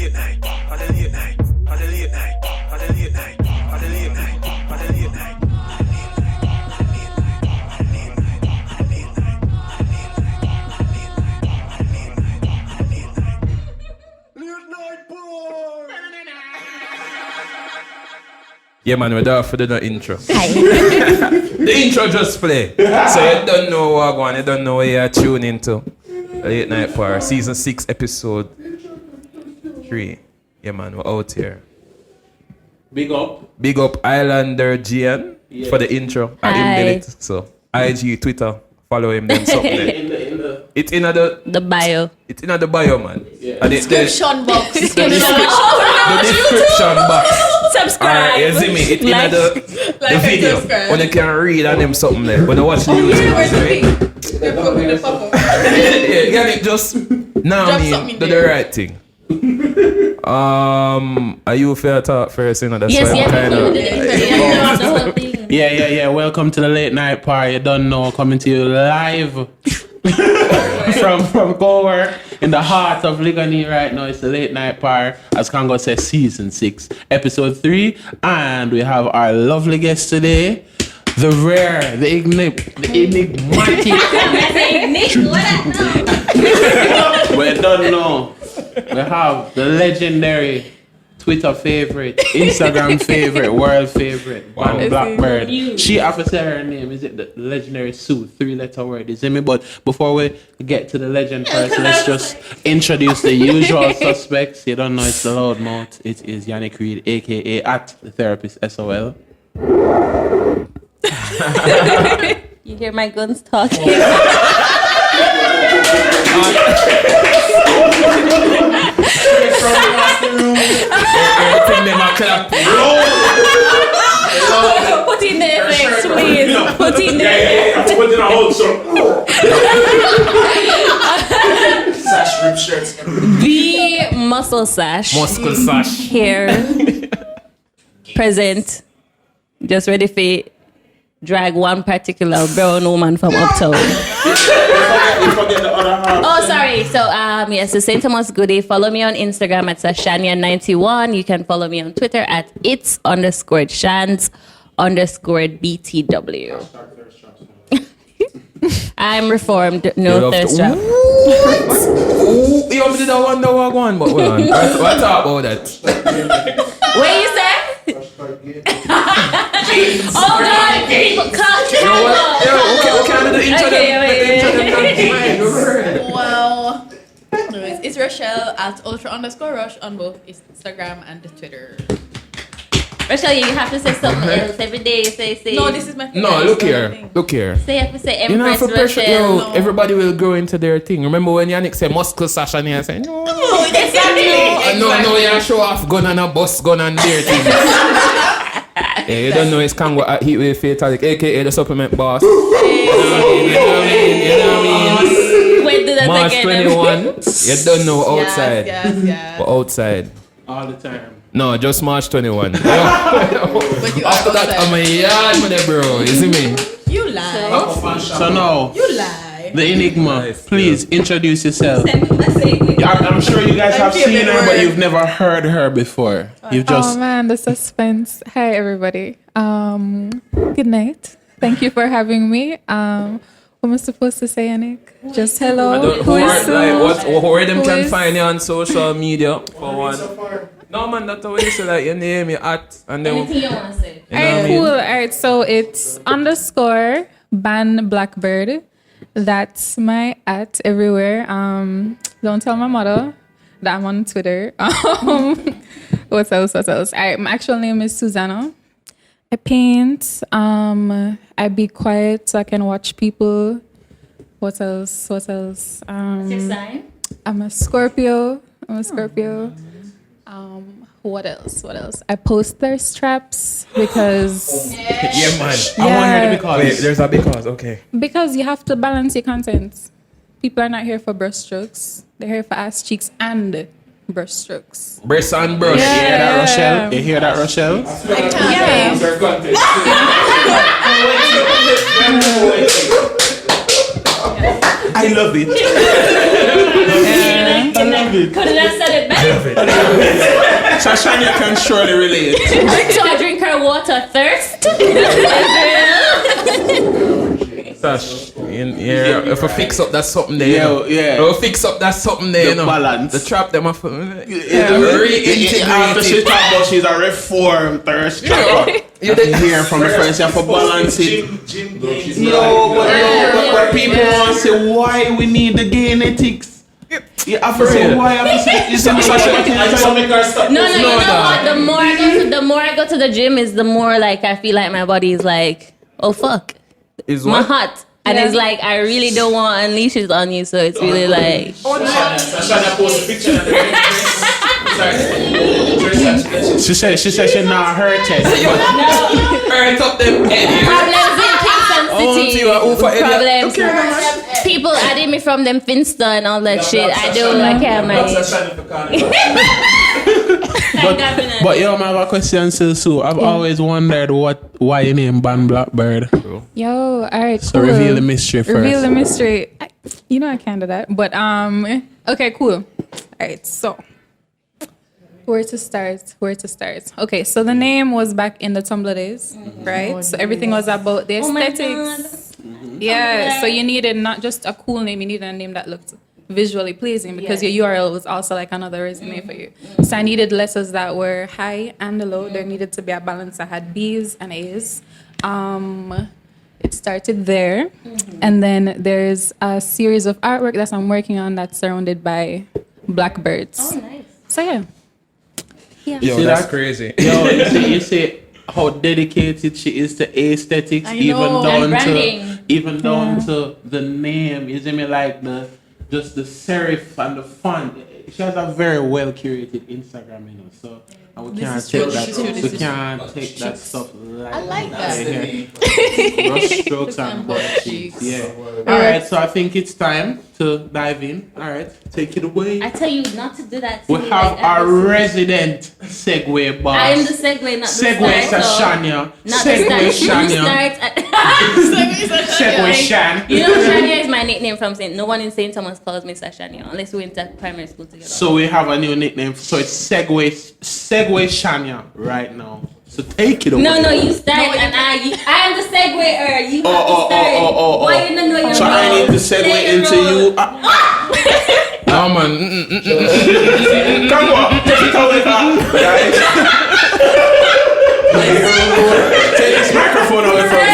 late night, on the late night, on the late night, on the late night, on the late night, on the late night. Yeah, man, we're there for the intro. The intro just play. So you don't know what I'm going, you don't know what you're tuning into. Late Night Power, Season 6, Episode 3. Yeah, man, we're out here. Big up. Big up Islander GN for the intro. I did it. So, IG, Twitter, follow him, then something. It's in the bio. It's in the bio, man. Yeah. And Description box. The description box. Subscribe. You see me? It's in the video. When you can read on them something there. When you watch the YouTube. Yeah, it just now me do the right thing. Are you fair talk first? You know, that's Yes, why I'm the whole thing. Yeah. Welcome to the Late Night Power. You don't know, coming to you live from CoWork in the heart of Ligani right now. It's the Late Night Power, as Congo says, Season 6, Episode 3. And we have our lovely guest today, the rare, the enigmatic. We don't know. We have the legendary Twitter favorite, Instagram favorite, world favorite, Blackbird. She often say her name. Is it the legendary Sue? 3-letter word. Is it me? But before we get to the legend first, let's just introduce the usual suspects. You don't know it's the loudmouth. It is Yannick Reed, aka at the therapist SOL. You hear my guns talking. Put in the effects, please. Put in the effects. Put in a whole show. Sash rip shirts. The muscle sash. Here. Present. Just ready for drag one particular brown woman from uptown. Oh, sorry. So, yes, the St. Thomas Goodie. Follow me on Instagram at Sashania91. You can follow me on Twitter at its_shans_BTW. I'm reformed. No thirst trap. Ooh, you did a wonder what going, but hold on. What talk about that? What you say? Oh God! People can't. Okay, the intro. Well, anyways, it's Rochelle at ultra_rush on both Instagram and the Twitter. Rochelle, you have to say something else every day. Say. No, this is my thing. No, look here. Say, you have to say You know, Empress for pressure, Rochelle. No. everybody will grow into their thing. Remember when Yannick said muscle sash and he said, no, Exactly. no, you show off gun and a bus gun and their thing. Yeah, you don't know it's Congo at Heatwave Fatalic, aka the supplement boss. You know what I mean? Wait, do that March again. 21, you don't know outside. Yes. But outside. All the time. No, just March 21. But you After that, I'm a yard for the bro. You see me? You lie. So now, You lie. the Enigma, please introduce yourself. Send me a segue. I'm sure you guys have feel seen it her, but word. you've never heard her before. You've just Oh man, the suspense. Hi everybody. Good night. Thank you for having me. What am I supposed to say, Yannick? Just hello. Where them Who can is- find you on social media for one. No man, that's the way you say like your name, your at, and then Anything you want to say? you know what I Alright, mean? cool. Alright, so it's _ban Blackbird. That's my at everywhere. Don't tell my mother that I'm on Twitter. What else? Alright, my actual name is Susanna. I paint. I be quiet so I can watch people. What else? What's your sign? I'm a Scorpio. What else? I post thirst traps because Yeah, man. I want her to be called. Wait, there's a because, okay. you have to balance your content. People are not here for brushstrokes. They're here for ass cheeks and brushstrokes. Breast and brush. You hear that, Rochelle? You hear that, Rochelle? I love it. it. Couldn't have said it better. Shashanya can surely relate. So I drink her water thirst. Sash, if I fix up that something there, Yeah. If I fix up that something there, The balance. The trap them off. After she talk about she's a reformed thirst trapper. You didn't hear from the first half for balance it. But people want to say why we need the genetics. You have to say why. No, you know what? The more I go to the gym, is the more like I feel like my body is like, oh fuck, Is my what? heart, and it's like I really don't want to unleash it on you, so it's really like. Sashana post a picture of the She said she not hurted. Earth up them head. Problems in Kingston City. Problems. Okay, People adding me from them Finsta and all that shit. I can't manage. But yo, I have a question still, Sue. I've always wondered why you name Ban Blackbird. Yo, all right, So cool. reveal the mystery first. Reveal the mystery. I can't do that. But okay, cool. All right, so where to start? Okay, so the name was back in the Tumblr days, right? So everything was about the Oh my aesthetics. Yeah, so you needed not just a cool name, you needed a name that looked visually pleasing because your URL was also like another resume for you. So I needed letters that were high and low. There needed to be a balance that had B's and A's. It started there, and then there's a series of artwork that I'm working on that's surrounded by blackbirds. Oh, nice. So yeah. Yo, See that's that? crazy. Yo, you see how dedicated she is to aesthetics, I know. even And down to the name. You see me, like the serif and the font. She has a very well curated Instagram, so and we can't take that. We can't take that stuff like I like that. Brushstrokes and Buttcheeks. Yeah. All right, so I think it's time to dive in. All right, take it away. I tell you not to do that. To We me, have like, our every- resident segue boss. I am the segue, not Segue the start. Sashanya. Not Segue the start. You Shanya. start at- Segue Shan. You know, Shania is my nickname from St. No one in St. Thomas calls me Sashania unless we went to primary school together. So we have a new nickname. So it's Segue Shanya right now. So take it away. No, you start and I am the seguer. You have to start. Why you don't know your So I role? need to segue Play your into role. you. Oh man. Come on, take it away, guys. Take this microphone away from me.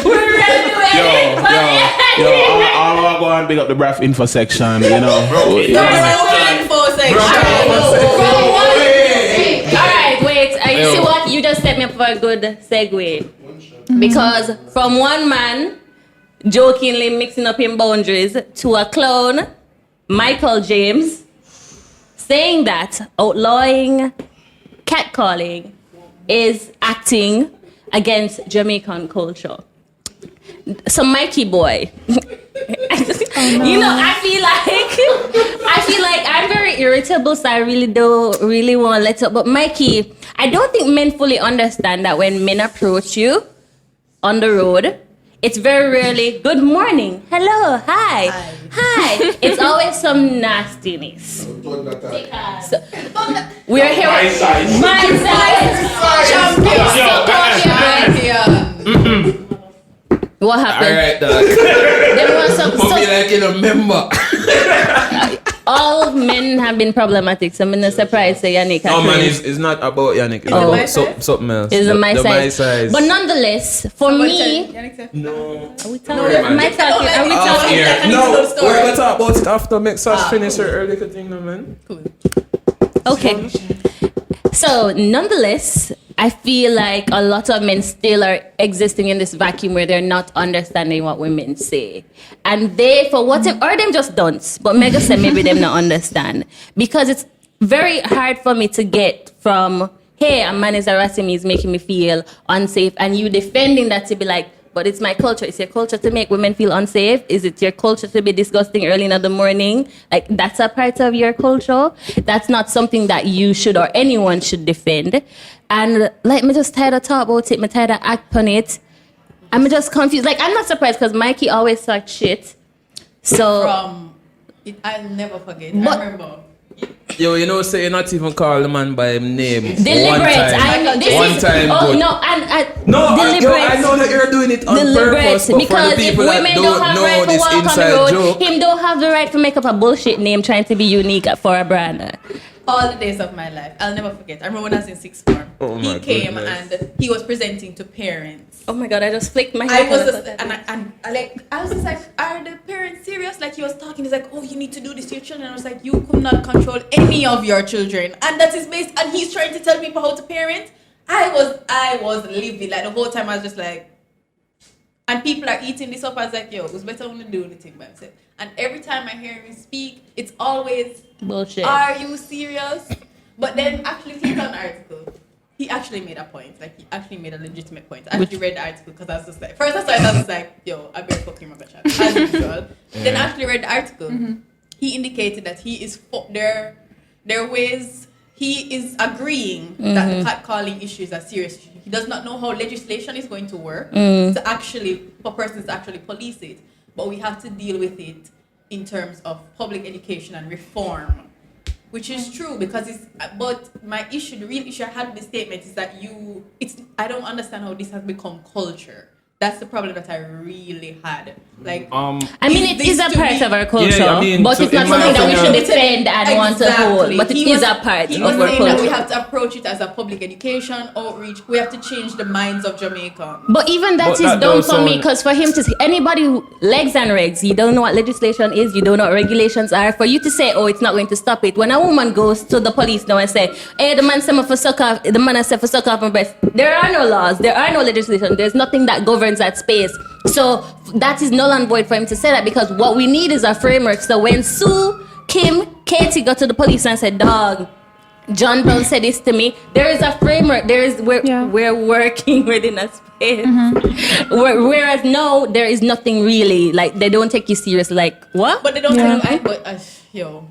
We're ready. Yo, I'll go and big up the Braff info section, you know. Alright, wait. You see what? You just set me up for a good segue. Because from one man jokingly mixing up in boundaries to a clown, Michael James, saying that outlawing catcalling is acting against Jamaican culture. So Mikey boy, you know, I feel like I'm very irritable, so I really don't want to let up. But Mikey, I don't think men fully understand that when men approach you on the road, it's very rarely good morning, hello, hi. It's always some nastiness. So, we're here. My size. What happened? Alright, dog. There was some. Must be like in a member. All men have been problematic, so I'm not surprised say Yannick. No man, it's not about Yannick. It's about something else. It's my size. size. But nonetheless, for me, No. are we talking? Am I talking? Are we talking? No, we're gonna talk about it after make Sash finish her early thing, no man. Okay. So, nonetheless, I feel like a lot of men still are existing in this vacuum where they're not understanding what women say. And they, for whatever, or them just dunce, but Mega said maybe them not understand. Because it's very hard for me to get from, hey, a man is harassing me, he's making me feel unsafe, and you defending that to be like, but it's my culture. It's your culture to make women feel unsafe? Is it your culture to be disgusting early in the morning? Like, that's a part of your culture? That's not something that you should or anyone should defend. And, like, me just tired of talk about it. Me tired of act on it. I'm just confused. Like, I'm not surprised because Mikey always talks shit So From it, I'll never forget. But- I remember. Yo, you know, say you not even call the man by his name. deliberate. I know this One is. time, Oh good. no, and No, deliberate. I know that you're doing it on Deliberate, purpose, but for because the if people that women don't have know right to this walk on the inside road, joke, him don't have the right to make up a bullshit name trying to be unique for a brand. All the days of my life, I'll never forget. I remember when I was in sixth form. Oh He my came goodness. and he was presenting to parents. Oh my god, I just flicked my I hair. was just, I was just like, are the parents serious? Like he was talking, he's like, oh, you need to do this to your children. I was like, you could not control any of your children, and that is based. And he's trying to tell people how to parent. I was livid. Like the whole time, I was just like, and people are eating this up. I was like, yo, it's better when you do the thing by himself. And every time I hear him speak, it's always bullshit. are you serious? But then actually click on the article. He actually made a point. Like he actually made a legitimate point. I actually read the article because I was just like, first I saw it, I was like, yo, I better fucking remember chat. As usual. Then I actually read the article. He indicated that he is their ways. He is agreeing that the catcalling issue is a serious issue. He does not know how legislation is going to work to actually for persons to actually police it. But we have to deal with it in terms of public education and reform. Which is true because but my issue, the real issue I had with the statement is that I don't understand how this has become culture. That's the problem that I really had. Like, I mean, it is a part of our culture, Yeah, I mean, but so it's not in my something that we should opinion- defend and want to hold. But it is a part He of was our saying that we culture. have to approach it as a public education outreach. We have to change the minds of Jamaica. But even that But is that dumb does for me, sound- because for him to say, anybody who legs and regs, you don't know what legislation is, you don't know what regulations are. For you to say, oh, it's not going to stop it. When a woman goes to the police now and say, hey, the man said me for suck off, the man said for suck off my breast. There are no laws, there are no legislation, there's nothing that governs that space. So that is null and void for him to say that, because what we need is a framework. So when Sue, Kim, Katie got to the police and said, dog, John Brown said this to me, there is a framework. We're working within a space. Whereas now there is nothing really, like they don't take you serious. Like what? But they don't yo.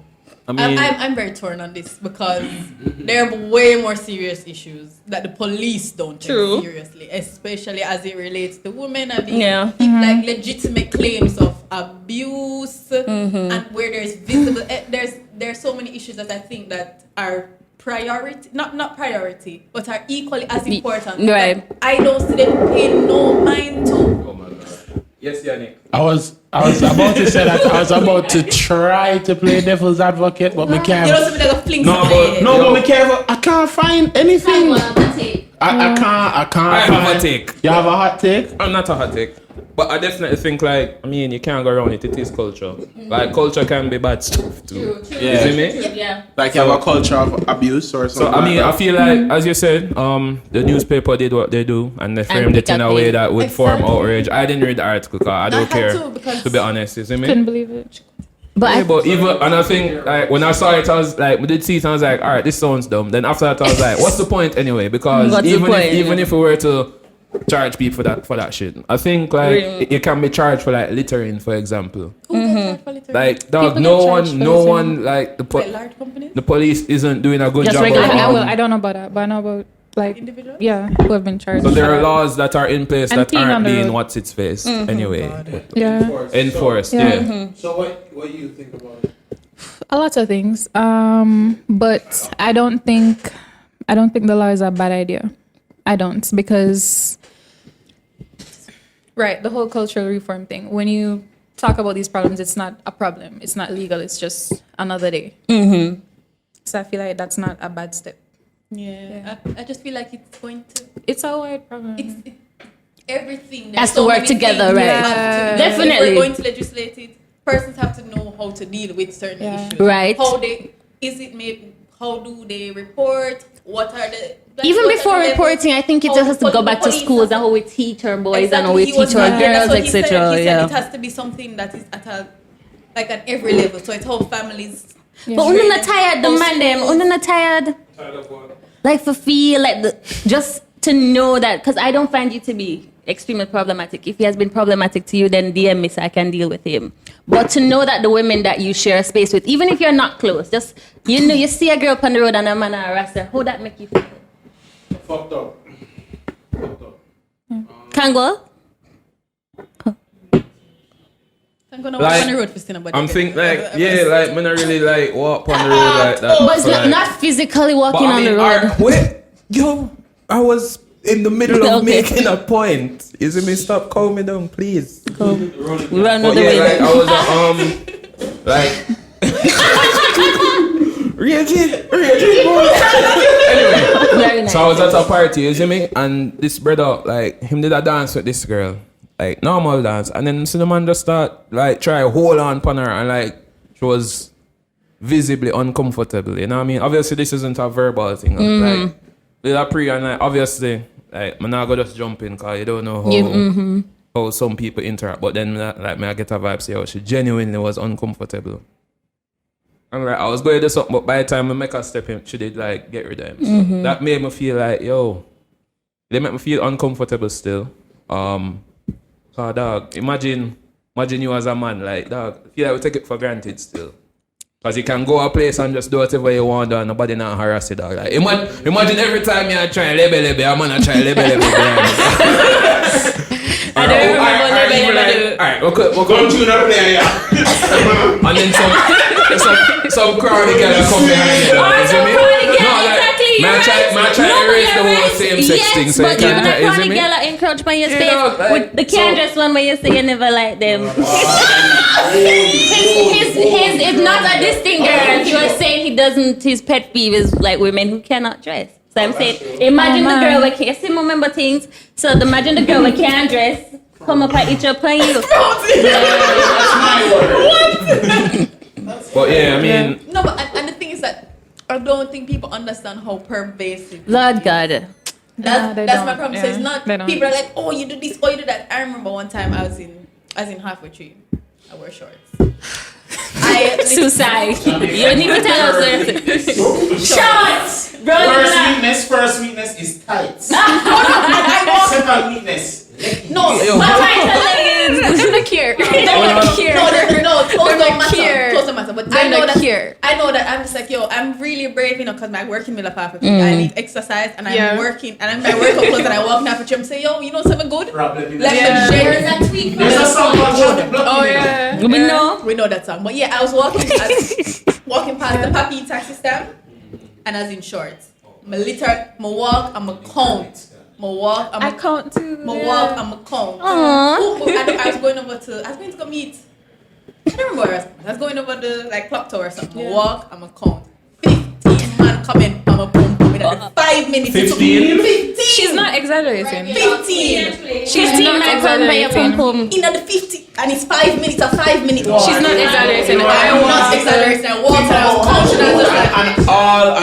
I mean, I'm very torn on this because there are way more serious issues that the police don't take True. seriously, especially as it relates to women and like legitimate claims of abuse and where there's visible there's so many issues that I think that are priority, not priority, but are equally as important. Right. That I don't see them paying no mind to. oh my God. Yes, Yannick. I was about to say that I was about to try to play devil's advocate, but me can't. You know something like a fling. But me can't. I can't find anything. I can't. I have a hot take. You have a hot take? I'm not a hot take, but I definitely think you can't go around it. It is culture. Like culture can be bad stuff too. Yeah. You see me? Yeah. Like you have a culture of abuse or So something. I feel like, as you said, the newspaper did what they do, and they framed it in a way that would form outrage. I didn't read the article because I don't had care. to, because- To be honest, you see me? Couldn't believe it. But Yeah, but even, and I think, like, when I saw it, I was like, we did see it, and I was like, all right, this sounds dumb. Then after that, I was like, what's the point anyway? Because What's the point, even if we were to charge people for that shit, I think, like, you can be charged for, like, littering, for example. Like, dog, People no get charged for one, littering. like, Like large companies? the police isn't doing a good Just job of regular- I don't know about that, but I know about like Individuals? who have been charged. So there for are that. laws that are in place And that clean aren't on the being road. what's its face anyway. Yeah, Enforced, Yeah. yeah. So what do you think about it? a lot of things. But I don't think the law is a bad idea. I don't, because right, the whole cultural reform thing. When you talk about these problems, it's not a problem. It's not legal. It's just another day. So I feel like that's not a bad step. Yeah. I just feel like it's going to. It's a wide problem. It's everything Has to work together, right? Yeah. Definitely. If we're going to legislate it, persons have to know how to deal with certain issues. Right. How do they report? What are the even what are before the reporting, I think it How- has to but go the back to police schools have and how we teach our boys Exactly, and how we he was teach our there, that's girls, what he said. etc. He said Yeah. it has to be something that is at every level. So it's how families. But we're not tired, the man them. We're not tired. Like for feel like just to know that, because I don't find you to be extremely problematic. If he has been problematic to you, then DM me so I can deal with him. But to know that the women that you share a space with, even if you're not close, just you see a girl on the road and a man harass her, how that make you feel? Fucked up. Can go? I'm gonna walk on the road for still, but I'm think like like me not really like walk on the road like that. But it's not physically walking But I on mean, the road. wait, yo, I was in the middle of Okay. making a point. You see me? Stop calling me down, please. We run But another yeah, way. like I was like raging, boy. Anyway, Very nice. so I was at a party, you see me? And this brother, like, him did a dance with this girl. Like, normal dance. And then see the man just start, like, try hold on upon her. And, like, she was visibly uncomfortable. You know what I mean? Obviously, this isn't a verbal thing. Like, with a pre and, like, obviously, like, I'm not going to just jump in because you don't know how some people interact. But then, like, I get a vibe, say, oh, she genuinely was uncomfortable. And like, I was going to do something, but by the time I make a step in, she did like get rid of him. So that made me feel like, yo, they make me feel uncomfortable still. So dog, imagine you as a man, like dog, I feel like we take it for granted still. Cause you can go a place and just do whatever you want and nobody not harass you, dog. Like imagine every time you try lebe, I'm gonna try lebe. I don't remember lebe. Alright, we'll Go to the player, yeah. and then some crowd girl come behind you. You see me? Man try to erase the whole same-sex thing. So you but can't, the you see chronic me? girl are encroach by your You space. know, like, With the canvas one where you say you never like them. his is not a distinct girl. He was saying his pet peeve is like women who cannot dress. So I'm saying, imagine the girl who can't, see, remember things. So imagine the girl who can't dress, come up and eat up on you. But yeah, I mean, No, but and the thing is that I don't think people understand how pervasive. Lord God. they That's my don't. problem. So it's not They don't. people are like, oh, you do this, oh, you do that. I remember one time I was in halfway tree. I wear shorts. Suicide. You don't even tell us. Shots! First weakness is tights. I walk. Second weakness. No, My tights and leggings. Look here. no, clothes don't matter. Clothes don't matter. But I know that I'm just like, yo, I'm really brave, you know, because my working middle of half I need exercise and I'm working and I'm my workout clothes and I walk now for gym. Say, yo, you know something good? Problem. Let me share that tweet. There's a song called Traffic Block. Oh yeah. We know that song. But yeah, I was walking past the Papi taxi stand and I was in shorts. I walk, I'm a count. I count too. Walk, I'm a count. Aww. I was going to go meet. I don't remember where I was going over the like clock tower or something. Yeah. Walk, I'm a count. 15 man coming, I'm a boom boom. 5 minutes. 15? 15. She's not exaggerating. 15. She's 15 not man come by your exaggerating. pum. In the 50, and it's 5 minutes. A 5 minute walk. She's not exaggerating. I'm not exaggerating. I walked and I was conscious. I was just like,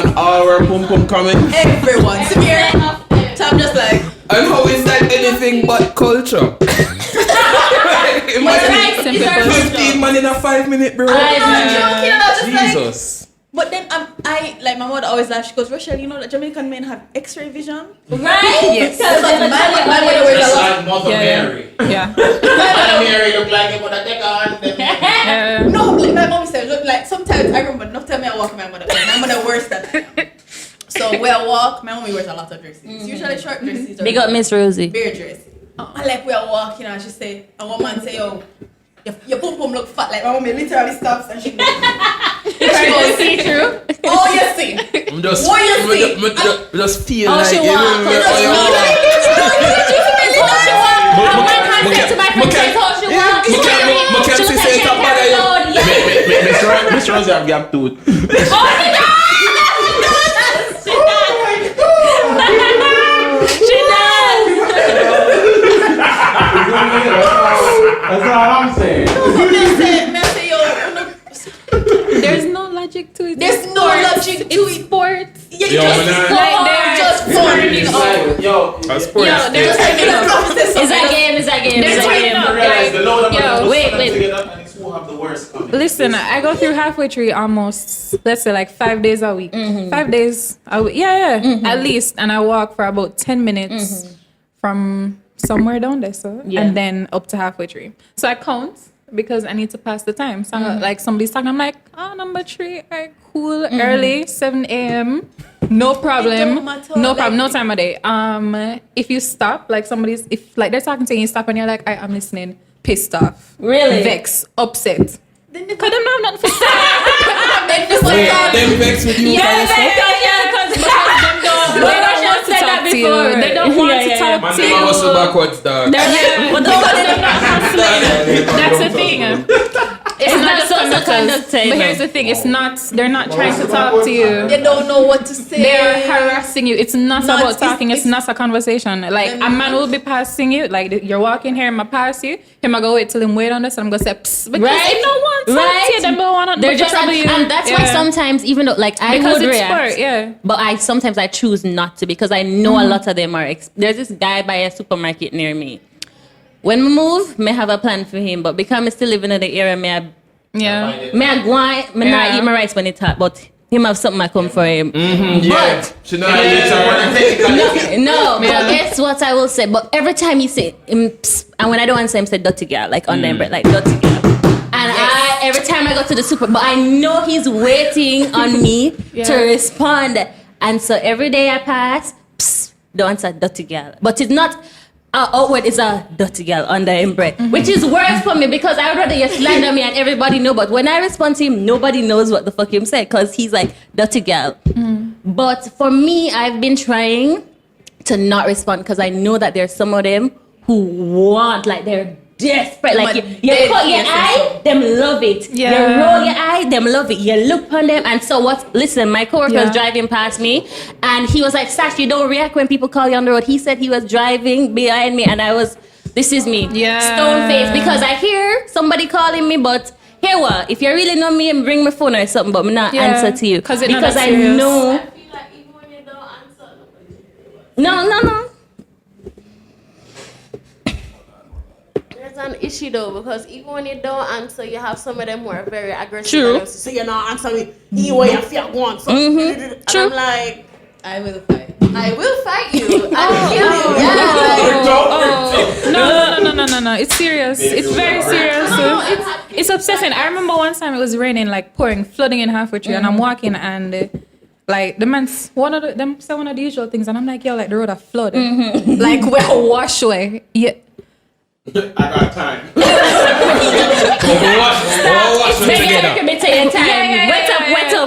And all were pum coming. everyone. Severe. So I'm just like, and how is that anything but culture? Imagine 15 man in a 5 minute, bro. I'm not joking. And I was just like, Jesus. but then I like my mother always laughs. She goes, Rochelle, you know that Jamaican men have X-ray vision. Right? Yes. Because my mother wears a Just lot. like Mother Yeah. Mary. Yeah. Mother Mary look like you gonna take on them. No, like my mom said, look, like sometimes I remember enough time I walk with my mother. My mother wears that. So where I walk, my mommy wears a lot of dresses. Usually short dresses or Big up Miss Rosie. bare dress. I like where I walk, you know, and she say, and one man say, yo, your pum pum look fat. Like my mommy literally stops and she goes, See through. oh, you see. I'm just, What you see? I'm just feel Oh, like she you walk. know, Oh, you know, Mackenzie say it's a bad idea. Miss Rosie have gap tooth. That's all I'm saying. Me say, yo, There's no logic to it. there's no logic to It's it. sports. You Yo, just man, just fun. It's like, yo, A sports Yo, day. there's Like, you know, It's a game. There's It's a game. realize the load of Yo, them wait. together and it's who have the worst coming. Listen, I go through halfway tree almost, let's say like 5 days a week. 5 days a week. Yeah, at least. And I walk for about 10 minutes from somewhere down there, so and then up to halfway tree. So I count because I need to pass the time. So like somebody's talking, I'm like, oh, number 3, alright, cool, early, 7 a.m. No problem. It don't matter, No like- problem, no time of day. If you stop, like if like they're talking to you, you stop and you're like, I'm listening. pissed off. Really? Vexed, upset. Then Cause them don't have nothing to say. Them vex with you. Yeah, Because they don't want to talk to you. They don't want to talk Man, to them you. hustle backwards, dog. That's the thing. It's not just conductors. But here's the thing: it's not. They're not trying to talk to you. They don't know what to say. They're harassing you. It's not No, about it's- talking. It's not a conversation. Like a man will be passing you. Like you're walking here, I'ma pass you. Him I go wait till him wait on this, and I'm gonna say, Psst, because Right. if no one talks to you, then don't want They're to just trouble you. and that's why sometimes even though like I because would it's react, sport, yeah. but I sometimes I choose not to because I know a lot of them are. There's this guy by a supermarket near me. When we move, may have a plan for him, but because I'm still living in the area, may I go on, may not eat my rice when it's hot, but him have something I come for him. Yeah. She know No, but guess what I will say? But every time he say, psst, and when I don't answer him, say dirty girl, like on the bread, like dirty girl. And every time I go to the super, but I know he's waiting on me to respond. And so every day I pass, psst, don't answer dirty girl. But it's not outward, it's a dirty girl on the bread, which is worse for me because I would rather you slander me and everybody know. But when I respond to him, nobody knows what the fuck him said because he's like dirty girl. But for me, I've been trying to not respond because I know that there's some of them who want, like they're desperate. Like you cut your eye, them love it. Yeah. You roll your eye, them love it. You look on them, and so what? Listen, my coworker was driving past me, and he was like, "Sash, you don't react when people call you on the road." He said he was driving behind me, and I was, "This is me, stone face," because I hear somebody calling me, but. Here what? If you really know me and bring my phone or something, but me not answer to you because I know. I feel like even when you don't answer, No. there's an issue though because even when you don't answer, you have some of them who are very aggressive. True. And say you're not answering me. You way you feel one. So and True. I'm like, I will fight. I will fight you. I'll kill you. No. It's serious. It's very serious. It's upsetting. I remember one time it was raining, like pouring, flooding in halfway through, and I'm walking and like the man's one of the usual things, and I'm like, yo, like the road a flood, like we're wash away. Yeah. I got time. Maybe I can be taking time.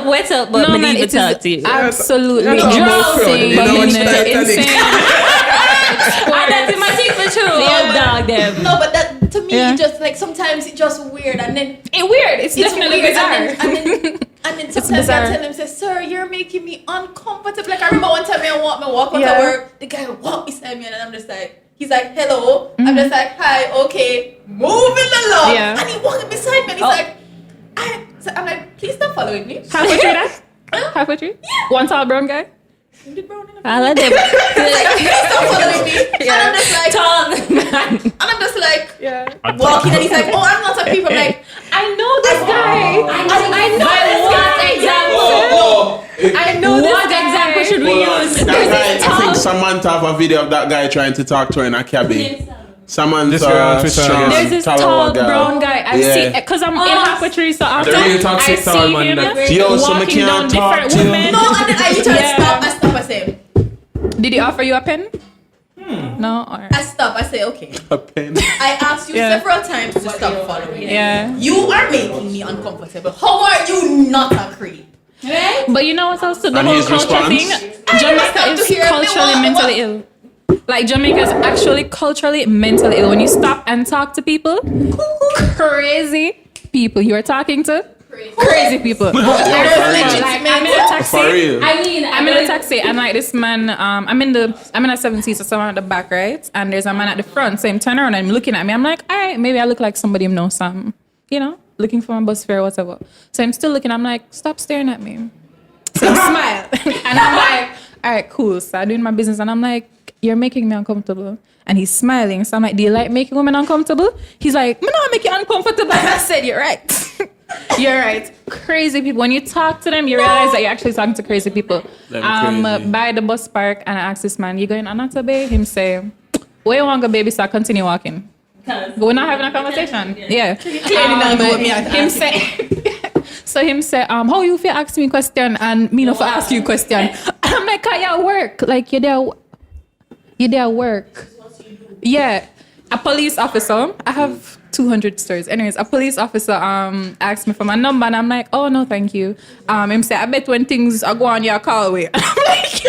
Wet up, but No, man, believe it it talk to you. is absolutely You know, drowsing, you know, but it's insane. And that's in my teeth for true. Oh, dog them. no, but that to me Yeah. it just like sometimes it's just weird and then It's weird. It's definitely weird, bizarre. and then sometimes I tell him, say, "Sir, you're making me uncomfortable." Like I remember one time I walk out to work, the guy walked beside me and I'm just like, he's like, "Hello," I'm just like, "Hi, okay, moving along," Yeah. and he walking beside me and he's like, I'm like, "Please stop following me." Halfway through that? Halfway through? One tall brown guy? I love them. Please stop following me. And I'm just like, Tall man. and I'm just like Yeah. walking and he's like, "Oh, I'm not a creep." I'm like, I know this guy. I know this guy. I know this What guy. example should we use? That guy, I think Samantha have a video of that guy trying to talk to her in a cabin. Samantha, This girl on Twitter, Sean, There's this Talawa tall girl. brown guy. I've Yeah. seen because I'm in halfway through, so after The real toxic I tall see man him that- Yo, so me walking down can't talk different to you. women. no, and then I literally Yeah. I stop, I say, Did he offer you a pen? No. Or I stop, I say, "Okay." A pen. I asked you several times to stop following me. yeah. You are making me uncomfortable. How are you not a creep? Right? But you know what else? The And whole his culture response? thing. Jamaica have to is hear me culturally walk, mentally ill. Like Jamaica is actually culturally mentally ill. When you stop and talk to people, crazy people you are talking to, crazy people. Like, I'm in a taxi. For real. I'm in a taxi and like this man, I'm in a 7 seater, so I'm at the back, right? And there's a man at the front, so him turn around and him looking at me. I'm like, all right, maybe I look like somebody him know some, looking for my bus fare or whatever. So I'm still looking, I'm like, stop staring at me. So I smile. And I'm like, all right, cool. So I'm doing my business and I'm like, you're making me uncomfortable. And he's smiling. So I'm like, do you like making women uncomfortable? He's like, no, I make you uncomfortable. And I said, you're right. You're right. Crazy people. When you talk to them, you realize that you're actually talking to crazy people. Crazy. By the bus park, and I asked this man, you going Anata Bay? Him say, where you want to go, baby? So I continue walking. We're not having a conversation. Yeah. Him say, so him say, how you feel ask me question and me not for ask you question. I'm like, you work. Like you there work. Yeah. A police officer. I have 200 stories. Anyways, a police officer asked me for my number and I'm like, oh no, thank you. Him say, I bet when things are going, you call away. I'm like,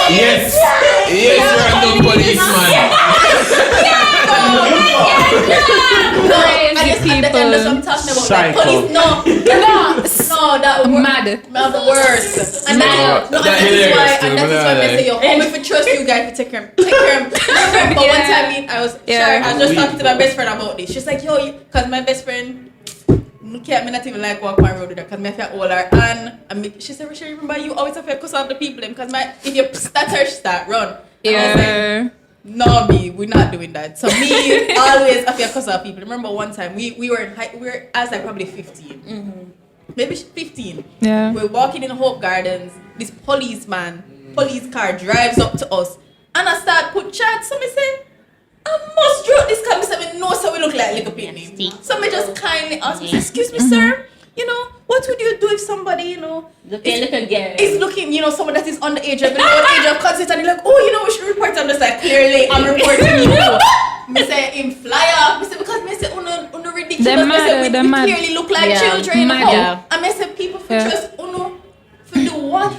Yes, you're a good policeman. Crazy And that's what I'm talking about. Like, Psycho. police, that Mad. the worst. And That that is hilarious why, too, and that is but why I like- say, yo, if we trust you guys to take care of him. But one time I was talking to my best friend about this. She's like, yo, because my best friend, me not even like walk my road with her because I feel older. And she said, Rachel, remember you always have to cuss off the people because if you stutter, she start run. And I was like, no, we're not doing that. So me, always I feel cuss off people. Remember one time we were I was like probably 15. Maybe 15. Yeah. We're walking in Hope Gardens. This police car drives up to us. And I start put chat. So me say, I must drop this car. Me say, no, so we look like little people. So me just kindly ask me, excuse me, sir, what would you do if somebody, is looking, someone that is underage or below the age of consent and they're like, we should report. I'm just like, clearly, I'm reporting you. Me say, in flyer. Me say, because me say, uno ridiculous. Me say, we clearly look like children. And me say, people for just, for do what?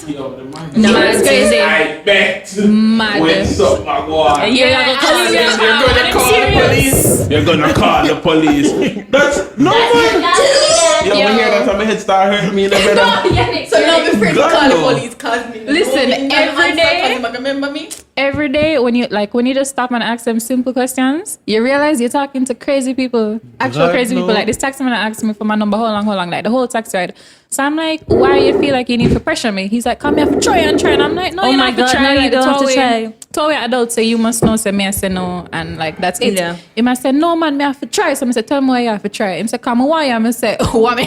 No, it's crazy. I bet. Mad. When something go on. You're gonna call the police. You're gonna call the police. That's no man. Yo, I hear that and my head start hurting me in the bed. So now my friend call the police, cause me. Listen, every day. Remember me? Every day when you just stop and ask them simple questions, you realize you're talking to crazy people, crazy people. Like this taxi man asked me for my number, how long, like the whole taxi ride. So I'm like, why you feel like you need to pressure me? He's like, come here for try. And I'm like, no, you don't have to try. No, you don't have to try. Told adults say you must know, say me I say no, and like that's it. Yeah. He must say no man, me have to try. So I say, tell me why you have to try. He say, come why? I say, what me?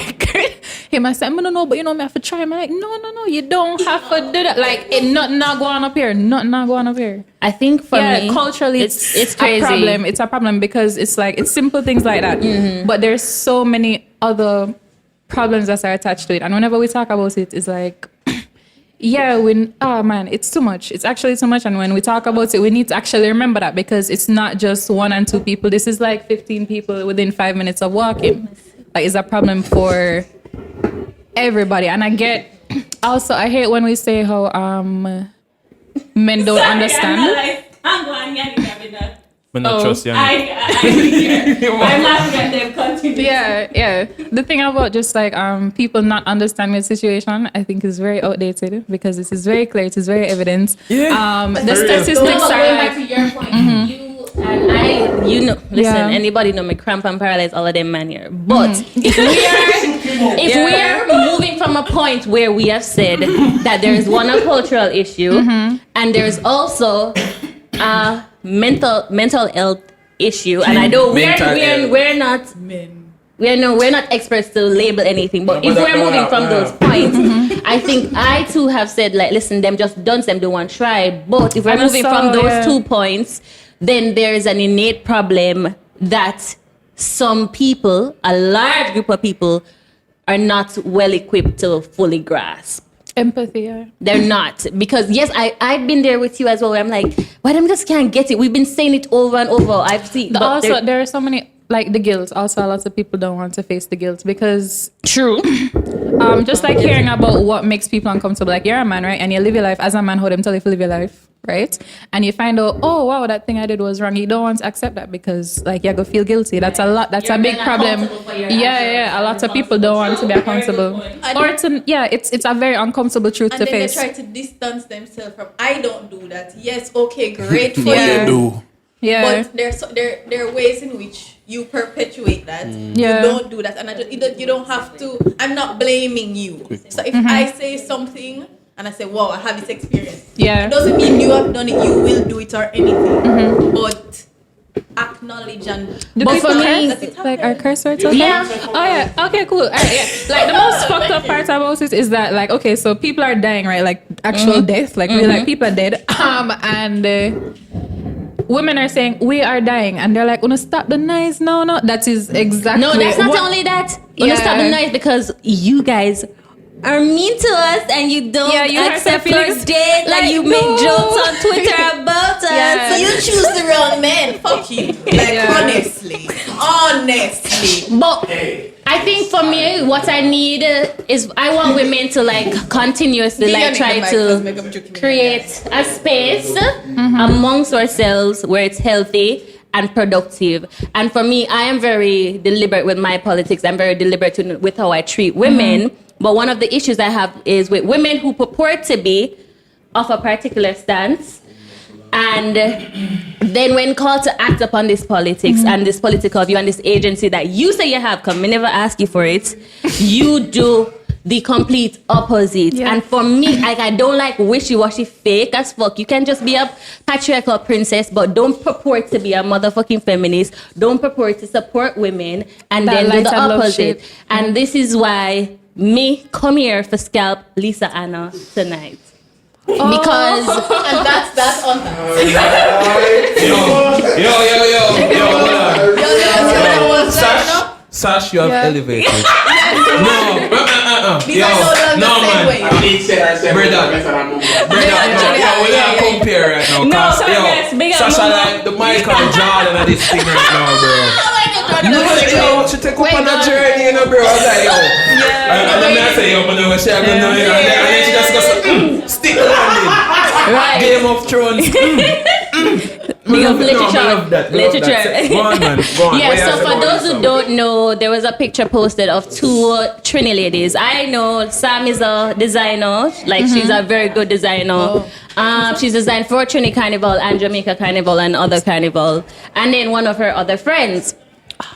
He must say, I don't know, but me have to try. I'm like, no, you don't have to do that. Like nothing not going up here. Nothing not going up here. I think for me, culturally, it's crazy. a problem. It's a problem because it's simple things like that. Mm-hmm. But there's so many other problems that are attached to it. And whenever we talk about it, it's like, it's too much. It's actually too much. And when we talk about it, we need to actually remember that because it's not just 1 and 2 people. This is like 15 people within 5 minutes of walking. Like, it's a problem for everybody. And I hate when we say how men don't understand. I'm not trust you. I'm laughing at them. Continue. Yeah. The thing about just like people not understanding the situation, I think is very outdated because this is very clear. It is very evident. Yeah. The statistics are Going like, back to your point, you and I, listen, anybody know me cramp and paralyze all of them man here. But if we are moving from a point where we have said that there is one a cultural issue and there's also a mental health issue, and I know we're not experts to label anything, but if we're moving from those points, I think I too have said like, listen, them just done them, do one try. But if we're moving from those 2 points, then there is an innate problem that some people, a large group of people, are not well equipped to fully grasp. empathy. Yeah. They're not. Because yes, I've been there with you as well where I'm like, why them just can't get it? We've been saying it over and over. I've seen. But also, there are so many, like the guilt. Also, lots of people don't want to face the guilt because true. Just like hearing about what makes people uncomfortable. Like you're a man, right? And you live your life as a man. How them tell you to live your life, right? And you find out, oh wow, that thing I did was wrong. You don't want to accept that because like you're gonna feel guilty. That's a lot. That's a big problem. Yeah. A lot of people don't want to be accountable. Or it's a very uncomfortable truth to face. And then they try to distance themselves from. I don't do that. Yes, okay, great for You you. do. Yeah. But there are ways in which you perpetuate that. Yeah. You don't do that, and you don't have to. I'm not blaming you. So if I say something and I say, "Wow, I have this experience," Yeah. it doesn't mean you have done it. You will do it or anything. But acknowledge and. Do But people for me, curse? Like our curse words? Okay? Yeah. Oh yeah. Okay. Cool. All right, yeah. Like the most fucked up part about it is that like okay, so people are dying, right? Like actual death. Like really, like people are dead. And. Women are saying we are dying, and they're like, "Wanna stop the noise?" No, that is exactly. No, that's not only that. You stop the noise because you guys are mean to us and you don't you hurt accept our our feelings. date, Like, and you no. make jokes on Twitter about us. Yeah. So you choose the wrong man. Fuck you. Like, honestly. But I think for me, what I need is I want women to like continuously like try to create a space amongst ourselves where it's healthy and productive. And for me, I am very deliberate with my politics. I'm very deliberate with how I treat women. But one of the issues I have is with women who purport to be of a particular stance. And then when called to act upon this politics and this political view and this agency that you say you have, because we never ask you for it, you do the complete opposite. Yeah. And for me, like, I don't like wishy-washy fake as fuck. You can just be a patriarchal princess, but don't purport to be a motherfucking feminist. Don't purport to support women and That then do light the and love opposite. shit. And this is why me come here for scalp Lisa Hanna tonight. Because And that's on that. Yo, Sash, you have elevated. No, man. Brother, we don't compare right now. No, Cause, yes, big up, Sasha mama. like the Michael Jordan of this thing right now, bro. Yo, she take up on a journey, you know, bro. I was like, yo. And then I say, yo, but no, she have to know, and then she just goes, stick landing. right. Game of Thrones. Big up literature. Literature. Go on, man. Go on. Yeah, so for those who don't know, there was a picture posted of two Trini ladies. I know Sam is a designer, like she's a very good designer. She's designed for Trini Carnival and Jamaica Carnival and other Carnival. And then one of her other friends.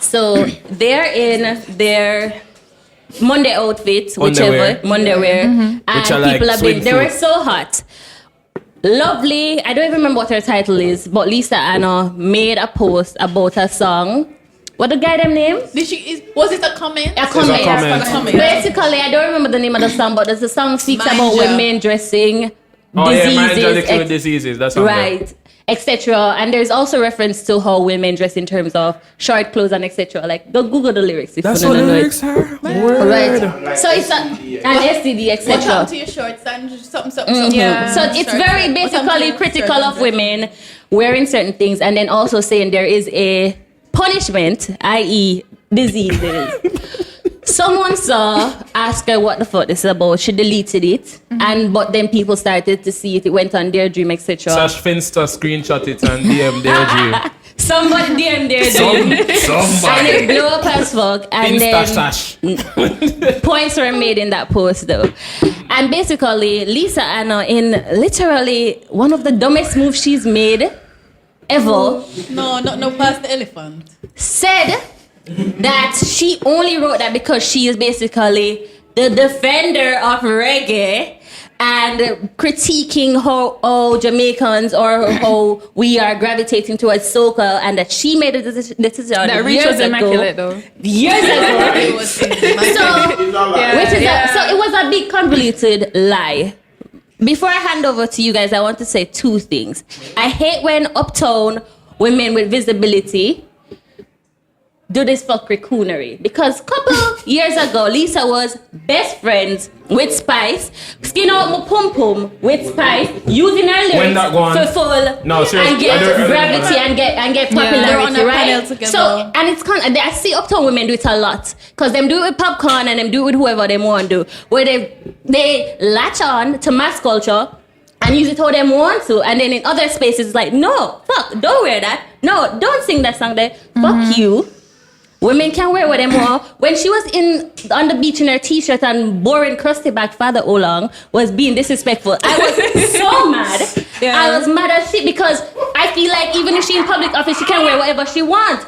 So they're in their Monday outfit, whichever Monday wear, and Which are people like have been. They swing were food. so hot. Lovely. I don't even remember what her title is, but Lisa Hanna made a post about a song. What the guy them name? Was it a comment? A comment. comment. Basically, I don't remember the name of the song, but there's a song speaks Mind about ya. women dressing Oh, yeah, mind you, the diseases, diseases. That's all right, etc. And there's also reference to how women dress in terms of short clothes and etc. Like, go Google the lyrics if That's you what don't the know lyrics it. are. Right. So it's an STD, What happened etc. to your shorts and something. Yeah. So it's very basically critical of women wearing certain things and then also saying there is a punishment, i.e. diseases. Someone saw, asked her what the fuck this is about. She deleted it, but then people started to see it. It went on their dream, etc. Sash Finsta screenshot it and DM their dream. Somebody DM their dream, and Somebody. it blew up as fuck. And Finsta then Sash. points were made in that post, though. And basically, Lisa Hanna, in literally one of the dumbest moves she's made ever, No, past the elephant. said that she only wrote that because she is basically the defender of reggae and critiquing how Jamaicans or how we are gravitating towards soca, and that she made a decision That reach was immaculate, though. years ago. It was So, so it was a big convoluted lie. Before I hand over to you guys, I want to say two things. I hate when uptown women with visibility do this fuckery coonery, because a couple years ago Lisa was best friends with Spice, skin out my pum pum with Spice, using her When that lyrics gone? for full No, seriously, and get I don't- gravity and get popularity, They're on a panel right? together. So and it's I see uptown women do it a lot, because them do it with popcorn and them do it with whoever they want to do, where they latch on to mass culture and use it how them want to, and then in other spaces it's like, no, fuck, don't wear that, no, don't sing that song there, fuck you. Women can wear what they want. When she was on the beach in her t-shirt and boring crusty back Father Olong was being disrespectful, I was so mad. Yeah. I was mad as shit, because I feel like even if she in public office, she can wear whatever she wants.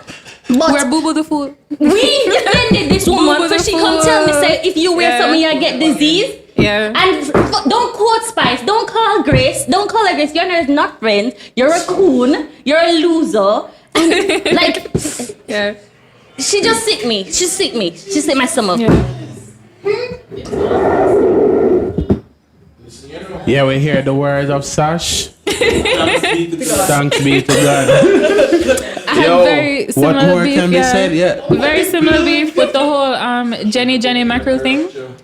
But We're Boo Boo the Fool. we defended this woman, so she come tell me, say, if you wear something, you get disease. Yeah. And don't quote Spice, don't call Grace, don't call her Grace. You're not friends. You're a coon. You're a loser. And like, Yeah. she just sick me. She sick me. She sick my stomach. Yeah, we hear the words of Sash. Thanks be to God. I had very what similar more beef. can be said? Yeah. Very similar beef with the whole Jenny mackerel thing. Yo.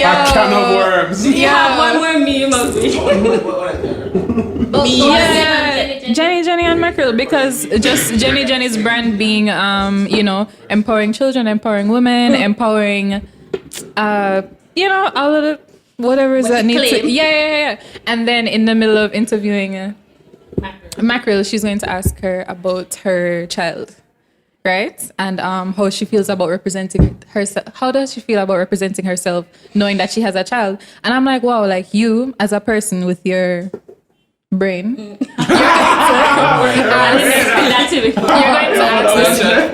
A can of worms. Yeah, one more meme of me. Yeah, Jenny and mackerel, because just Jenny's brand being empowering children, empowering women, empowering all of the whatever is that needs to, yeah. And then in the middle of interviewing mackerel, she's going to ask her about her child. Right? And how she feels about representing herself. How does she feel about representing herself knowing that she has a child? And I'm like, wow, like you as a person with your brain, you're going to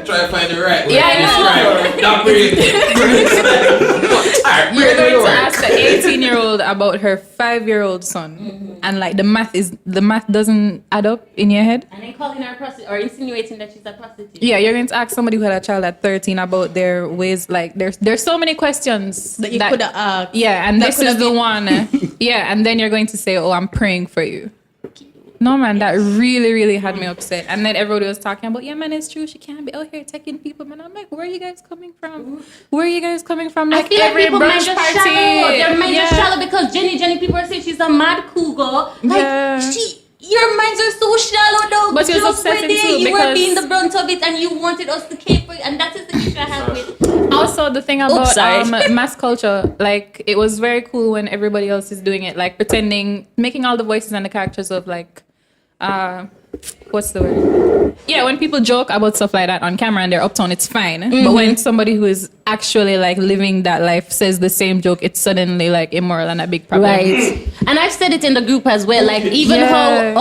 try to find the right way. Yeah, I know. You're going to ask the 18-year-old about her 5-year-old son, and like the math doesn't add up in your head. And then calling her a prostitute or insinuating that she's a prostitute. Yeah, you're going to ask somebody who had a child at 13 about their ways. Like there's so many questions that you could have asked. Yeah, and this is the one. Yeah, and then you're going to say, "Oh, I'm praying for you." No, man, that really, really had me upset. And then everybody was talking about, yeah, man, it's true. She can't be out here taking people. Man, I'm like, where are you guys coming from? Where are you guys coming from? Like, I feel like people might just party. shallow. Their minds are shallow because Jenny, people are saying she's a mad cougar. Like, your minds are so shallow, though. But it was upsetting too, you were being the brunt of it and you wanted us to care for you. And that is the issue I have with. Also, the thing about mass culture, like, it was very cool when everybody else is doing it. Like, pretending, making all the voices and the characters of, like, what's the word? Yeah, when people joke about stuff like that on camera and they're uptown, it's fine. Mm-hmm. But when somebody who is actually like living that life says the same joke, it's suddenly like immoral and a big problem. Right. And I've said it in the group as well. Like even how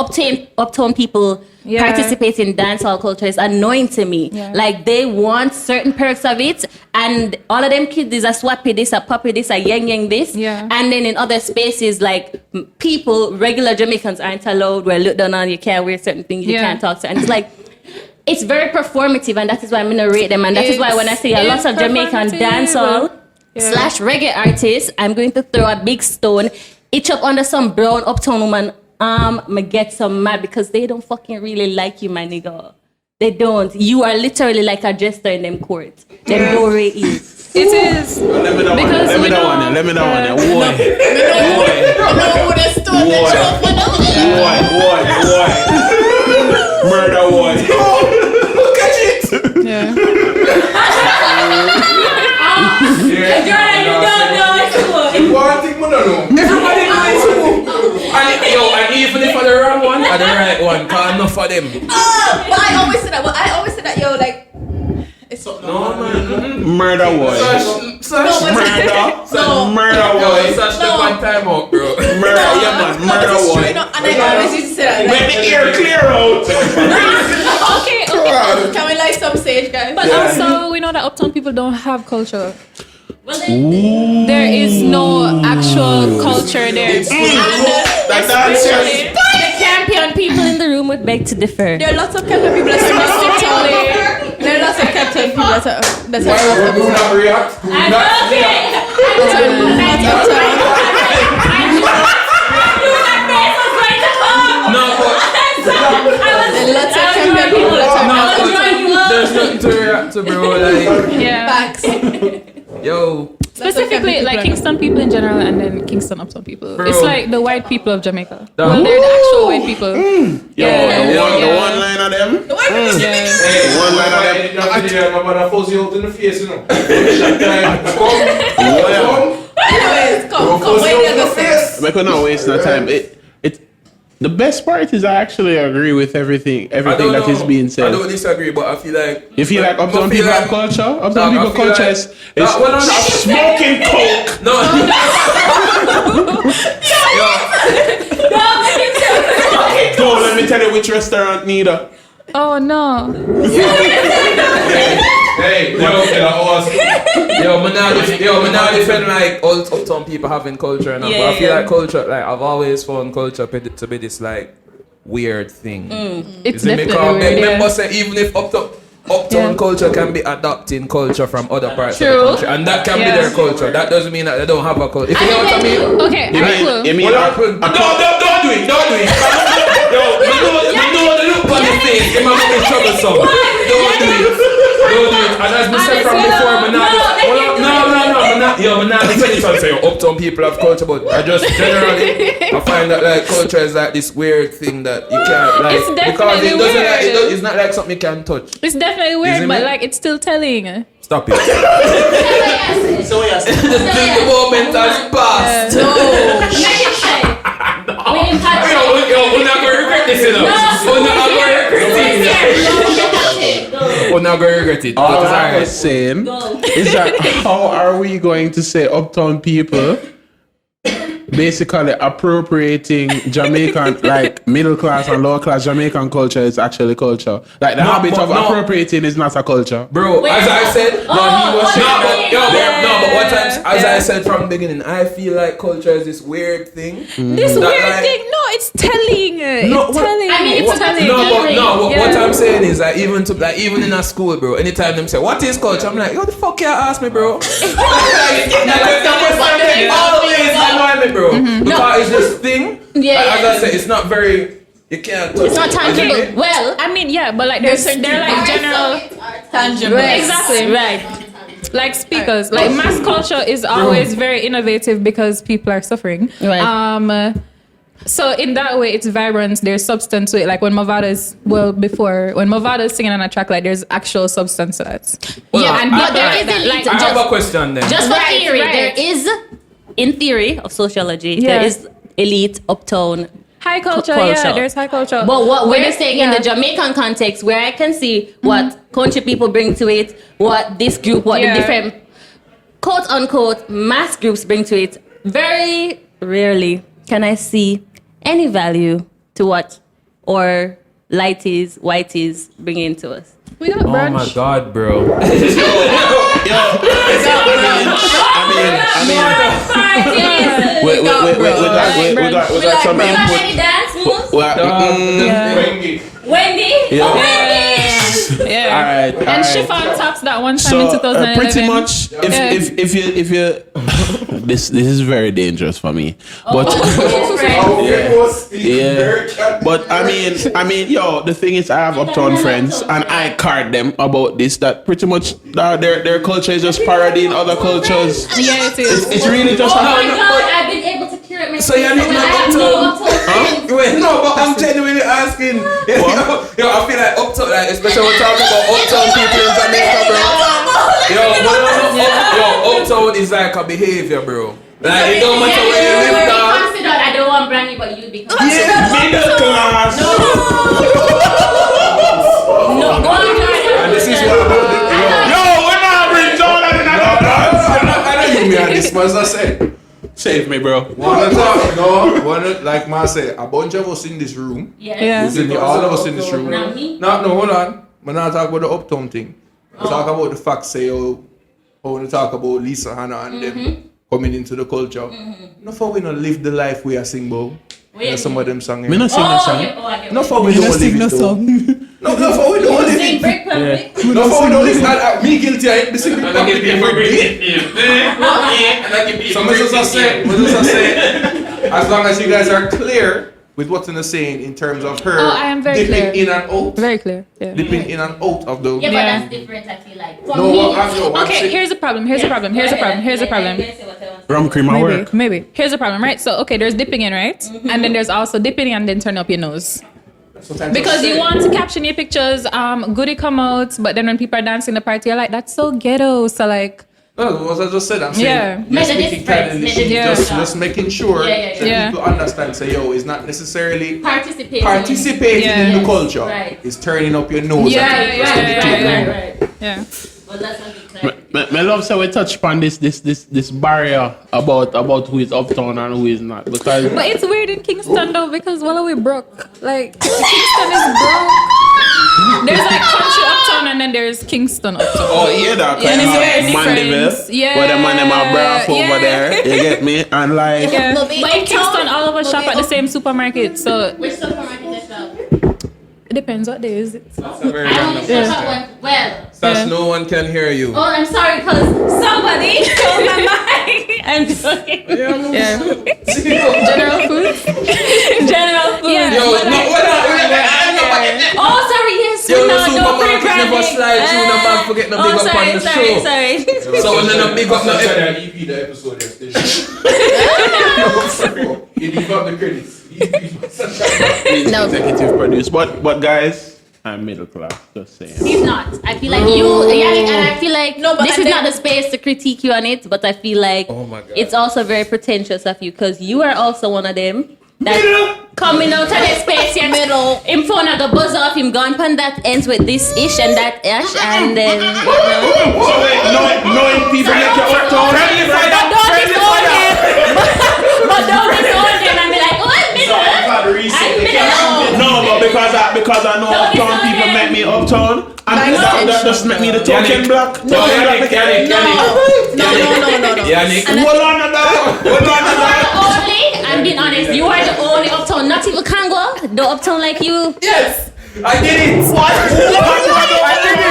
uptown people participate in dancehall culture is annoying to me. Yeah. Like they want certain perks of it, and all of them kids is a swappy this, a poppy this, a yang this. Yeah. And then in other spaces, like people, regular Jamaicans aren't allowed. We're looked down on. You can't wear certain things. You can't talk to. And it's like, it's very performative, and that is why I'm gonna rate them. And that is why when I say a lot of Jamaican dancehall / reggae artists, I'm going to throw a big stone, itch up under some brown uptown woman. Me get some mad because they don't fucking really like you, my nigga. They don't. You are literally like a jester in them courts. Them Dore is. It is. Let me know one. Boy. Murder one. Look at it. Yeah. Everybody knows too. And even if I'm the wrong one or the right one, cause enough for them. But I always say that. Like, it's so no man. Murder one. Such murder one. Such the one time out, bro. Murder one. And I always used to say that. Let the air clear out. Okay. Can we like some sage, guys? But also, we know that uptown people don't have culture. There is no actual culture there. The champion people in the room would beg to differ. There are lots of champion people that there are lots of champion people that are do not react. There's nothing to react to, bro. Like, facts. Yo. Specifically, like Kingston people in general, and then Kingston uptown people. Bro. It's like the white people of Jamaica. Well, they're the actual white people. The one line of them. The white people of Jamaica. Hey, one line of them. I'm gonna force you out in the face, you know. Anyways, come. Wait, the other face. We could not waste no time. The best part is I actually agree with everything that is being said. I don't disagree, but I feel like... You feel like uptown people have culture? Uptown people culture is smoking coke. No. Don't let me tell you which restaurant neither. Oh no. Hey, yo, man, now defend like all uptown people having culture and all, but I feel like culture, like I've always found culture to be this like weird thing. It's definitely weird. Remember say even if uptown uptown culture can be adopting culture from other parts of True. the country, and that can be their culture. That doesn't mean that they don't have a culture. If you know what I mean. Okay, cool. You mean Don't do it. Yo, you know the look on the face. It might be troublesome. Don't do it. And as we said from before, I'm not telling you something. Uptown people have culture, but I just generally I find that like culture is like this weird thing that you can't like It's because definitely it doesn't like, weird. it's not like something you can touch. It's definitely weird, Isn't but it? like it's still telling. Stop it. So yes. The moment has passed. We're not going to regret this, you know. We're not going to regret it. We're not going to regret it. All I was saying is that how are we going to say uptown people basically appropriating Jamaican, like middle class and lower class Jamaican culture is actually culture. Like the habit of appropriating is not a culture. Bro, as I said, but what times, as I said from the beginning, I feel like culture is this weird thing. This that, weird like, thing, no, it's telling. No, It's telling. I mean, it's telling. What I'm saying is that even in a school, bro, anytime them say, what is culture? I'm like, what the fuck you ask me, bro? Always annoy me, bro. Because it's this thing. As I said, it's not very. You can't. It's not tangible. Well, I mean, yeah, but like they're like general. Tangible. Exactly. right. Like speakers, like mass culture is always very innovative because people are suffering. Right. So in that way, it's vibrant. There's substance to it. Like when Mavada's singing on a track, like there's actual substance to that. Well, Yeah, but there is that, elite. I have a question then. Just for Right, theory, right. there is, in theory of sociology, Yeah. there is elite uptown. High culture, Culture. yeah. There's high culture. But what we're saying in yeah. the Jamaican context, where I can see what country people bring to it, what this group, what Yeah. the different quote unquote mass groups bring to it, very rarely can I see any value to what or lighties, whiteys bring into us. We got Oh brunch. my god, bro. We got some We got input. any dance moves? Yeah. Wendy? Yeah. Yeah. Alright. And chiffon tops that one time in So 2011. pretty much, if you, this is very dangerous for me. But yeah. But I mean, yo, the thing is, I have uptown friends, and I card them about this. That pretty much their culture is just parodying other cultures. Yeah, it is. It's really just. Oh my god, I've been able to curate my So you're not I have no uptown. Wait, no, but I'm genuinely asking. Yo, I feel like uptown, like, especially when talking about uptown people in Jamaica, bro. Yo, uptown is like a behavior, bro. Like, it don't matter where you live, dog. Considered, I don't want brandy, but you become. Middle class. No, go on, And this is what Yo, we're not bring Jordan in I don't give me on this, but as I said. Save me, bro. Like Ma said, a bunch of us in this room. Yeah. All of us in this room. Now me? No, hold on. We're not talking about the uptown thing. We talk about the facts, say, how we talk about Lisa Hanna and them coming into the culture. No for we not live the life we are sing about. Wait. Some of them songs. Me not sing that song. No for we don't live it though. No for we don't live Sing it. break public. No for we don't live it. Me guilty, I ain't the secret public every day. So I just say, as long as you guys are clear with what's in the saying in terms of her I am very dipping clear. in and out, Very clear. Yeah. dipping in and out of the. Yeah, but Yeah. that's different, I feel like. For No, me, what I'm Okay, saying. here's a problem. Here's a problem. Here's a problem. Here's a problem. Rum cream at work. Maybe. Here's the problem, right? So, okay, there's dipping in, right? And then there's also dipping in and then turn up your nose. Because you want to caption your pictures, goodie come out, but then when people are dancing the party, you're like, that's so ghetto. So, like, No, what I just said, I'm saying. Yeah. Let's Make the make it difference, candidly. make the difference. Just making sure Yeah. that Yeah. people understand. Say, yo, it's not necessarily participating. participating Yeah. in the culture. Right. It's turning up your nose. Yeah, at it. Just to be clear. Right. yeah. Well, that's not the Me love so we touch upon this barrier about who is uptown and who is not, because But it's weird in Kingston, though, because, well, we broke. Like, Kingston is broke. There's like country uptown and then there's Kingston uptown. oh yeah, that Yeah, kind it's very of different. Mandeville, Yeah. where the man them are braff over Yeah. there. You get me? And like, Yeah. But But in Kingston, all of us shop at the same supermarket. So Which supermarket is that? It depends what day is it. That's a very I random want to talk question. about well. Sash, no one can hear you. Oh, I'm sorry, cause somebody stole my mic. I'm joking. Yeah. General food. General food. Yeah. Yo, no, what Oh, sorry. Yes. Yo, no, the supermarket never slide through the man forget no big up on the show. Sorry. So when no big up no EP the episode yesterday. You leave out the credits. No. Executive produce. But guys, I'm middle class, just saying. He's not. I feel like you, Yannick, and I feel like No, but this is not the space to critique you on it, but I feel like Oh my God. it's also very pretentious of you because you are also one of them that coming out of the space here, middle. Him phone I go buzz off, him gone pan that ends with this ish and that ish, and then, you know. So wait, knowing people make you uptown. But don't disown them and be like, oh, I'm middle. No, but because I know uptown people make me uptown, and that just make me the token black. No. Yannick. Hold on to that. I'm being honest, you are the only uptown, not even Congo, the uptown like you. Yes, I did it. What? I did it.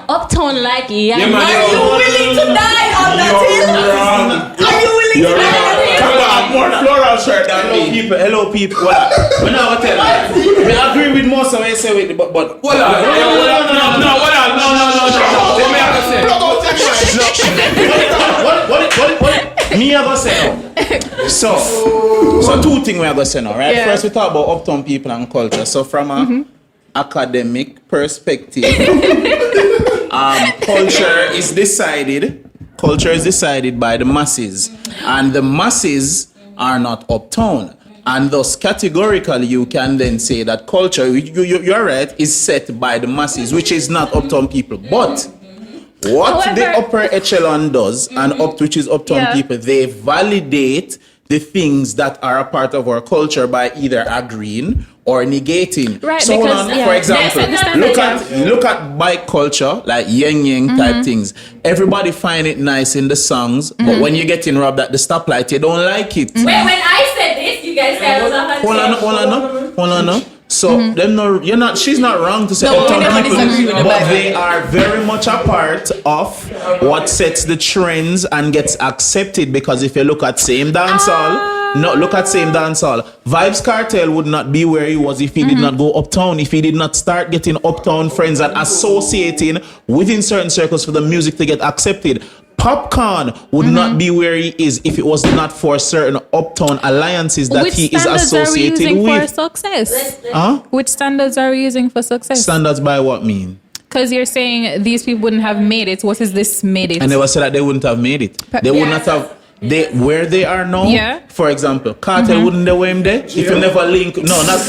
Uptown like yeah. Yeah, man, Are you willing to die on that hill? Are you willing to die on that hill? I have more floral shirt than me. Hello people. What? When I tell you, I agree with most of what you say with but Hold on. No. What me have to say? Me I go say now. So two things we are gonna say now, right? Yeah. First we talk about uptown people and culture. So from a academic perspective, culture is decided by the masses, and the masses are not uptown, and thus categorically you can then say that culture, you're right, is set by the masses, which is not uptown people. But what the upper echelon does, and which is uptown people, they validate the things that are a part of our culture by either agreeing or negating. Right, so because, for example, look at bike culture, like yang type things. Everybody find it nice in the songs, but when you get in robbed at the stoplight, you don't like it. When I said this, you guys said I was a Hold on. So them no, you're not. She's not wrong to say uptown people, but they are very much a part of what sets the trends and gets accepted. Because if you look at same dancehall. Look at same dancehall. Vibes Cartel would not be where he was if he did not go uptown. If he did not start getting uptown friends and associating within certain circles for the music to get accepted. Popcorn would not be where he is if it was not for certain uptown alliances that he is associated with. For success? Huh? Which standards are we using for success? Standards by what mean? Because you're saying these people wouldn't have made it. What is this made it? I never said that they wouldn't have made it. They would not have. Where they are now, for example, Cartel wouldn't they him there if you never link. No, not.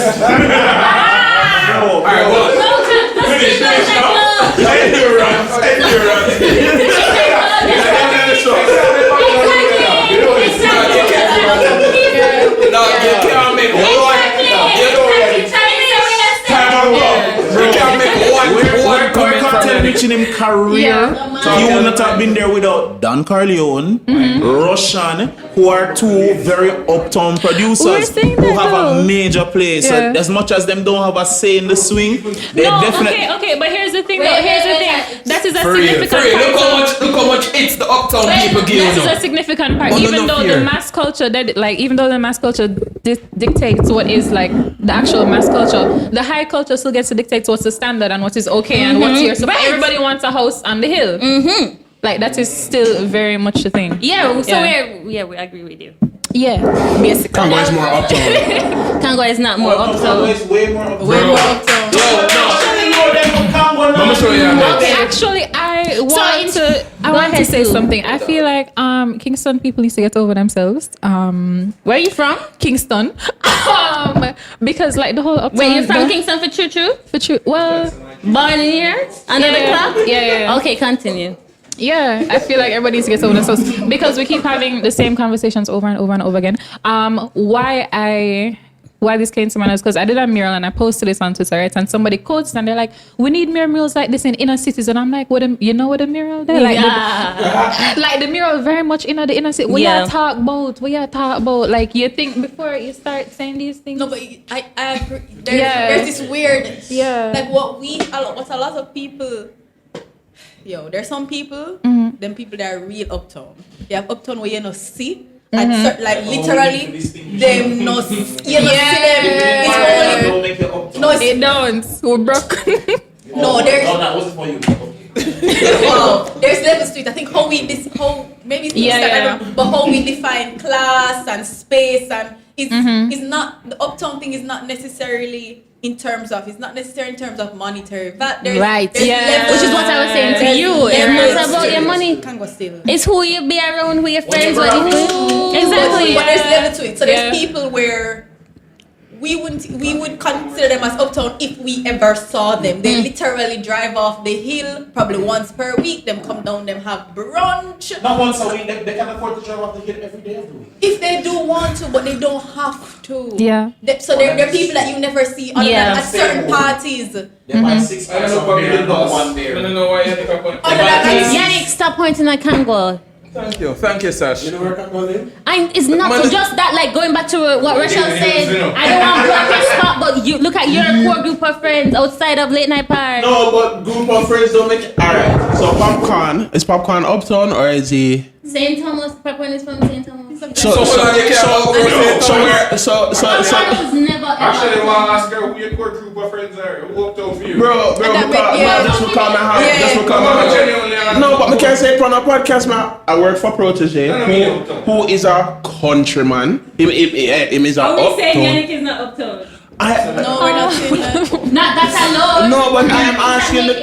Reaching him career, he would not have been there without Don Corleone, Russian, who are two very uptown producers who have a major place. So as much as them don't have a say in the swing, they definitely. Okay, but here's the thing. That is a significant part. Look how much it's the uptown people give. This is a significant part. Even though the mass culture dictates what is like the actual mass culture, the high culture still gets to dictate what's the standard and what is okay and what's here. So everybody wants a house on the hill. Like that is still very much the thing. Yeah. So we agree with you. Yeah, basically. Congo is more uptown. Congo is not more uptown. Congo is way more uptown. Let me show you. Okay, actually, I want want to ahead, say Sue. something. I feel like Kingston people need to get over themselves. Where are you from? Kingston. Because like the whole uptown. Wait, you're from Kingston for true? For true. Well, Born in here? Under the clock? Yeah. Okay, continue. Yeah, I feel like everybody needs to get over themselves because we keep having the same conversations over and over and over again. Why this came to mind is because I did a mural and I posted this on Twitter, right? And somebody quotes and they're like, "We need more murals like this in inner cities." And I'm like, you know what a mural there? Like, like the mural very much in the inner city. What you talk about? Like you think before you start saying these things. No, but I agree. There's this weird, like what a lot of people. There's some people, them people that are real uptown. You have uptown where you no see, and like literally, them no, you no see them. It's only, Don't make it up. no, It don't. We're broke. no, there's. No, that wasn't for you. Wow, there's levels to it. I think maybe it's I don't know, but how we define class and space and is not the uptown thing is not necessarily in terms of monetary. But there's levels. Which is what I was saying to you. It's not about your money. Can go still. It's who you be around, who your friends, what you do. Exactly. But there's level to it. So there's people where we would consider them as uptown if we ever saw them. They literally drive off the hill probably once per week. Them come down, them have brunch. Not once a week. They can afford to drive off the hill every day of the week. If they do want to, but they don't have to. Yeah. So they're people that you never see other than at certain parties. They buy 6 packs of beer and not one I beer. don't know why you think I'm going. Yannick, stop pointing at Kango. Thank you, Sash. You know where Catcalling? It's not just that, like going back to what Rachel said. I don't want to put up your spot, but you look at your core group of friends outside of late night party. No, but group of friends don't make it. Alright, so popcorn. Is popcorn uptown or is he? St. Thomas, Popcorn is from St. Thomas. So Popcorn was never Actually, I ever. want to ask her who your core group of friends are. Who up to you? Bro, just because my heart. Just because my heart. No, but I can't say it on a podcast, man. I work for Protege, who is a countryman. Him is a Are we saying uptown. Yannick is not uptown? No, we're not saying that. Not that alone. No, but I am asking like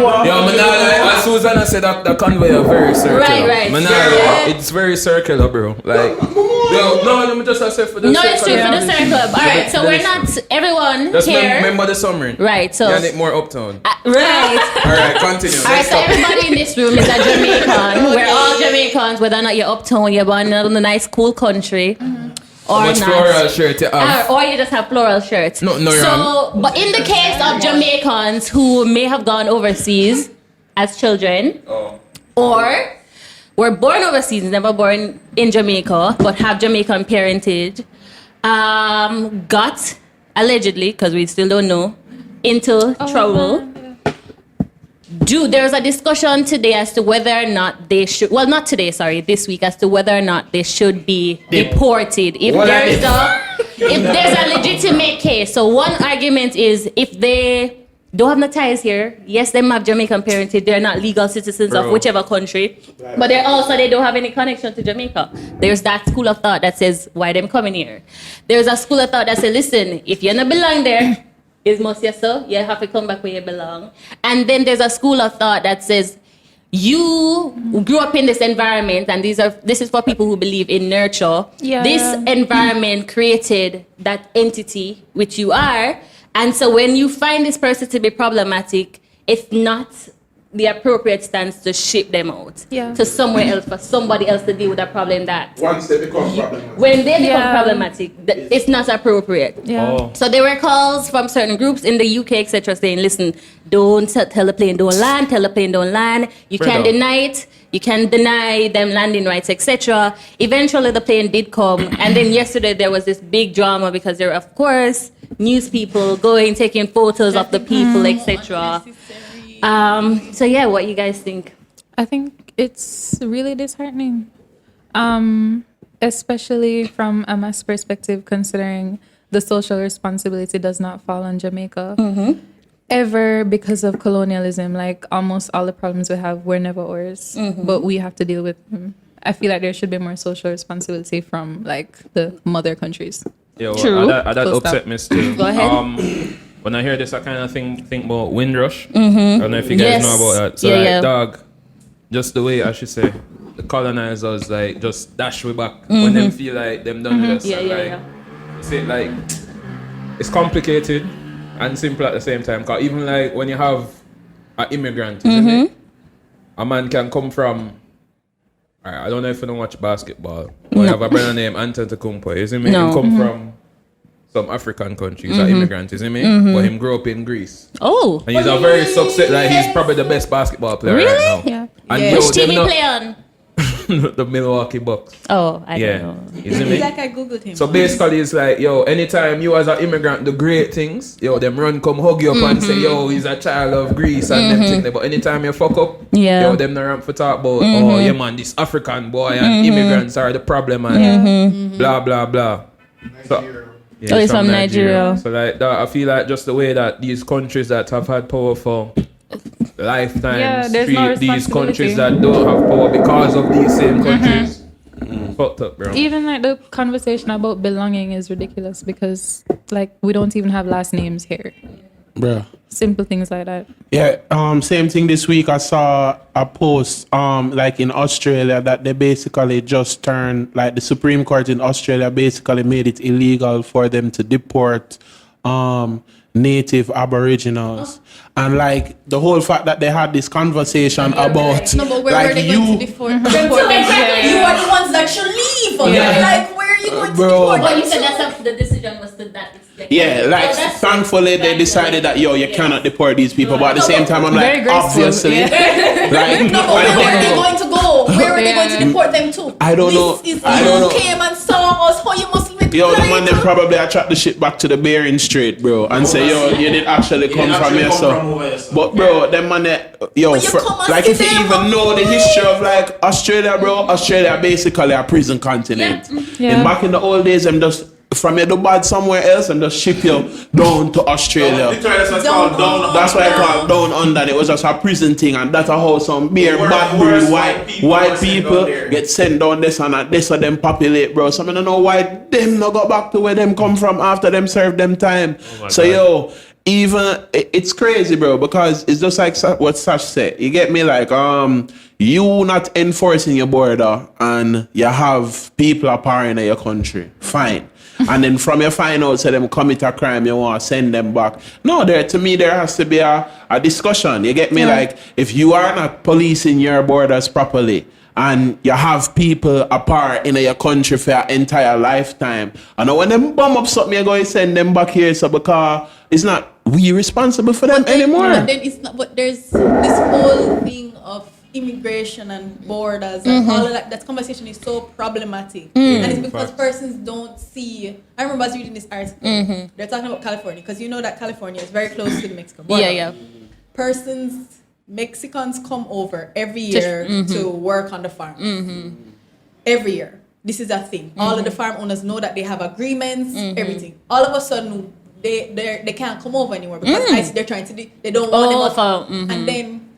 what? Yeah, Manala, as Susanna said, that convoy is very circular. Right. Manala, it's very circular, bro. Like, let me just say for the No, it's true for the circle. Alright, so we're not everyone just here. remember the summary. Right, so Yannick more uptown. right. Alright, continue. Alright, so everybody in this room is a Jamaican. We're all Jamaicans, whether or not you're uptown, you're born in a nice cool country. Or How much not. floral shirt you have? Or you just have floral shirts. No, so, but in the case of Jamaicans who may have gone overseas as children, or were born overseas, never born in Jamaica, but have Jamaican parentage, got allegedly, because we still don't know, into trouble. There's a discussion today as to whether or not they should, well, not today, sorry, this week, as to whether or not they should be deported. If there's a legitimate case. So one argument is if they don't have no ties here, yes, they have Jamaican parentage, they're not legal citizens of whichever country, but they don't have any connection to Jamaica. There's that school of thought that says, why them coming here? There's a school of thought that says, listen, if you don't belong there, it's must yes, so you have to come back where you belong. And then there's a school of thought that says you grew up in this environment, and this is for people who believe in nurture. Yeah. This environment created that entity which you are, and so when you find this person to be problematic, it's not the appropriate stance to ship them out to somewhere else for somebody else to deal with a problem that once they become problematic. When they become problematic, it's not appropriate. So there were calls from certain groups in the UK, etc., saying, listen, don't tell the plane don't land, you can't deny it, you can deny them landing rights, etc. Eventually the plane did come, and then yesterday there was this big drama because there were, of course, news people taking photos of the people, etc. So yeah, what you guys think? I think it's really disheartening, especially from a mass perspective, considering the social responsibility does not fall on Jamaica ever because of colonialism. Like almost all the problems we have were never ours, but we have to deal with them. I feel like there should be more social responsibility from like the mother countries. Yeah, well, True. That upset me still. Go ahead. When I hear this, I kind of think about Windrush. I don't know if you guys know about that. So, dog, just the way I should say the colonizers like just dash we back when them feel like them done with us. Yeah, and, yeah, like, yeah. Say like it's complicated and simple at the same time. Cause even like when you have an immigrant, isn't it? A man can come from. I don't know if you don't watch basketball. But you have a brother named Antetokounmpo, isn't it? No. He come from some African country. He's an immigrant, isn't it? But him grew up in Greece. Oh. And he's a very success. Like he's probably the best basketball player right now. Yeah. And Yeah. yo, Which them team he not- play on? the Milwaukee Bucks. Oh, I Yeah, don't know. isn't It's it? like I googled him. So basically, it's like, yo, anytime you as an immigrant do great things, yo, them run come hug you up and say, yo, he's a child of Greece and them things. But anytime you fuck up, Yeah. yo, them not ramp for talk about, oh, yeah, man, this African boy and immigrants are the problem and blah, blah, blah. So, yeah, Oh, he's from Nigeria. So like that, I feel like just the way that these countries that have had power for lifetimes Yeah, there's treat no these countries responsibility. that don't have power because of these same countries. Fucked up, bro. Even like the conversation about belonging is ridiculous because like we don't even have last names here. Bruh. Simple things like that. Yeah, same thing this week. I saw a post, like in Australia, that they basically just turned, like the Supreme Court in Australia basically made it illegal for them to deport native aboriginals. And like the whole fact that they had this conversation about, No, but where like were they going to deport? You are the ones that should leave. Like, where are you going to Bro. deport? Well, you said the decision was to that extent. yeah, like Oh, that's thankfully they thankfully. decided that you Yes. cannot deport these people, but at the same time I'm Very like, graceful, obviously, yeah. like, No, but where are they going to go? Where are they going to deport them to? I don't know. This is I don't know. you came and saw us. How you must make Yo, the man them probably attract the shit back to the Bering Strait, bro, and say, yo, you did actually come from here, so. But bro, them man, yo, But you come and like see if you them, even know the history of like Australia, bro, Australia basically a prison continent. Yeah. And back in the old days, them just from you do bad somewhere else and just ship you down to Australia. That's why it's called down. That's why I call it down under. It was just a prison thing, and that's how some bare The bad worst breed white white people people sent down there. get sent down this and that. This of them populate, bro. Some of them know why them not go back to where them come from after them serve them time. So yo, even it's crazy, bro, because it's just like what Sash said. You get me, like you not enforcing your border and you have people apart in your country. Fine. And then from your find out, say them commit a crime, you want to send them back. No, to me, there has to be a discussion. You get me? Like, if you are not policing your borders properly and you have people apart in your country for your entire lifetime, and when them bomb up something, you're going to send them back here, so because it's not we responsible for them anymore. But then it's not. But there's this whole thing of immigration and borders and all of that. That conversation is so problematic, and it's because persons don't see. I remember I was reading this article. They're talking about California because you know that California is very close to the Mexican border. Yeah. Mexicans come over every year to work on the farm. Every year, this is a thing. All of the farm owners know that they have agreements, everything. All of a sudden, they can't come over anymore because they're trying to. They don't want them. And then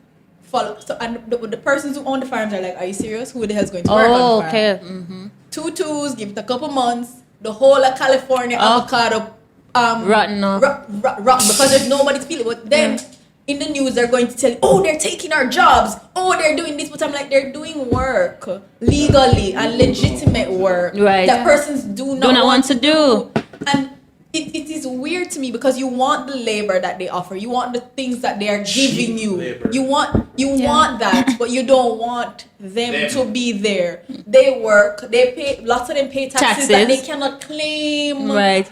follow. So and the persons who own the farms are like, "Are you serious? Who the hell's going to work on the farm?" 2 twos, give it a couple months. The whole of California avocado rotten up. rotten because there's nobody to feel it. But then in the news they're going to tell you, oh, they're taking our jobs. Oh, they're doing this. But I'm like, they're doing work legally and legitimate work that persons do not want to do. And it is weird to me because you want the labor that they offer. You want the things that they are giving you. Labor. You want that, but you don't want them to be there. They work. They pay. Lots of them pay taxes that they cannot claim. Right.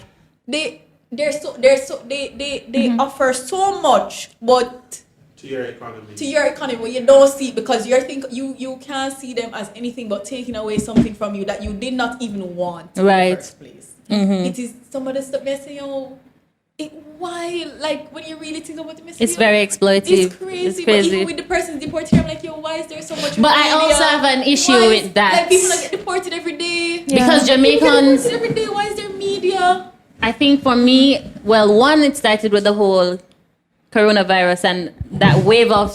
They offer so much, but To your economy. but you don't see it because you can't see them as anything but taking away something from you that you did not even want in the first place. It is some of the stuff they say, why, like, when you really think about it, It's very exploitative. It's crazy. But even with the person deported, I'm like, why is there so much? But I also have an issue with that. Like, people get deported every day. Because People get Jamaicans, deported every day. Why is there media? I think for me, well, one, it started with the whole coronavirus and that wave of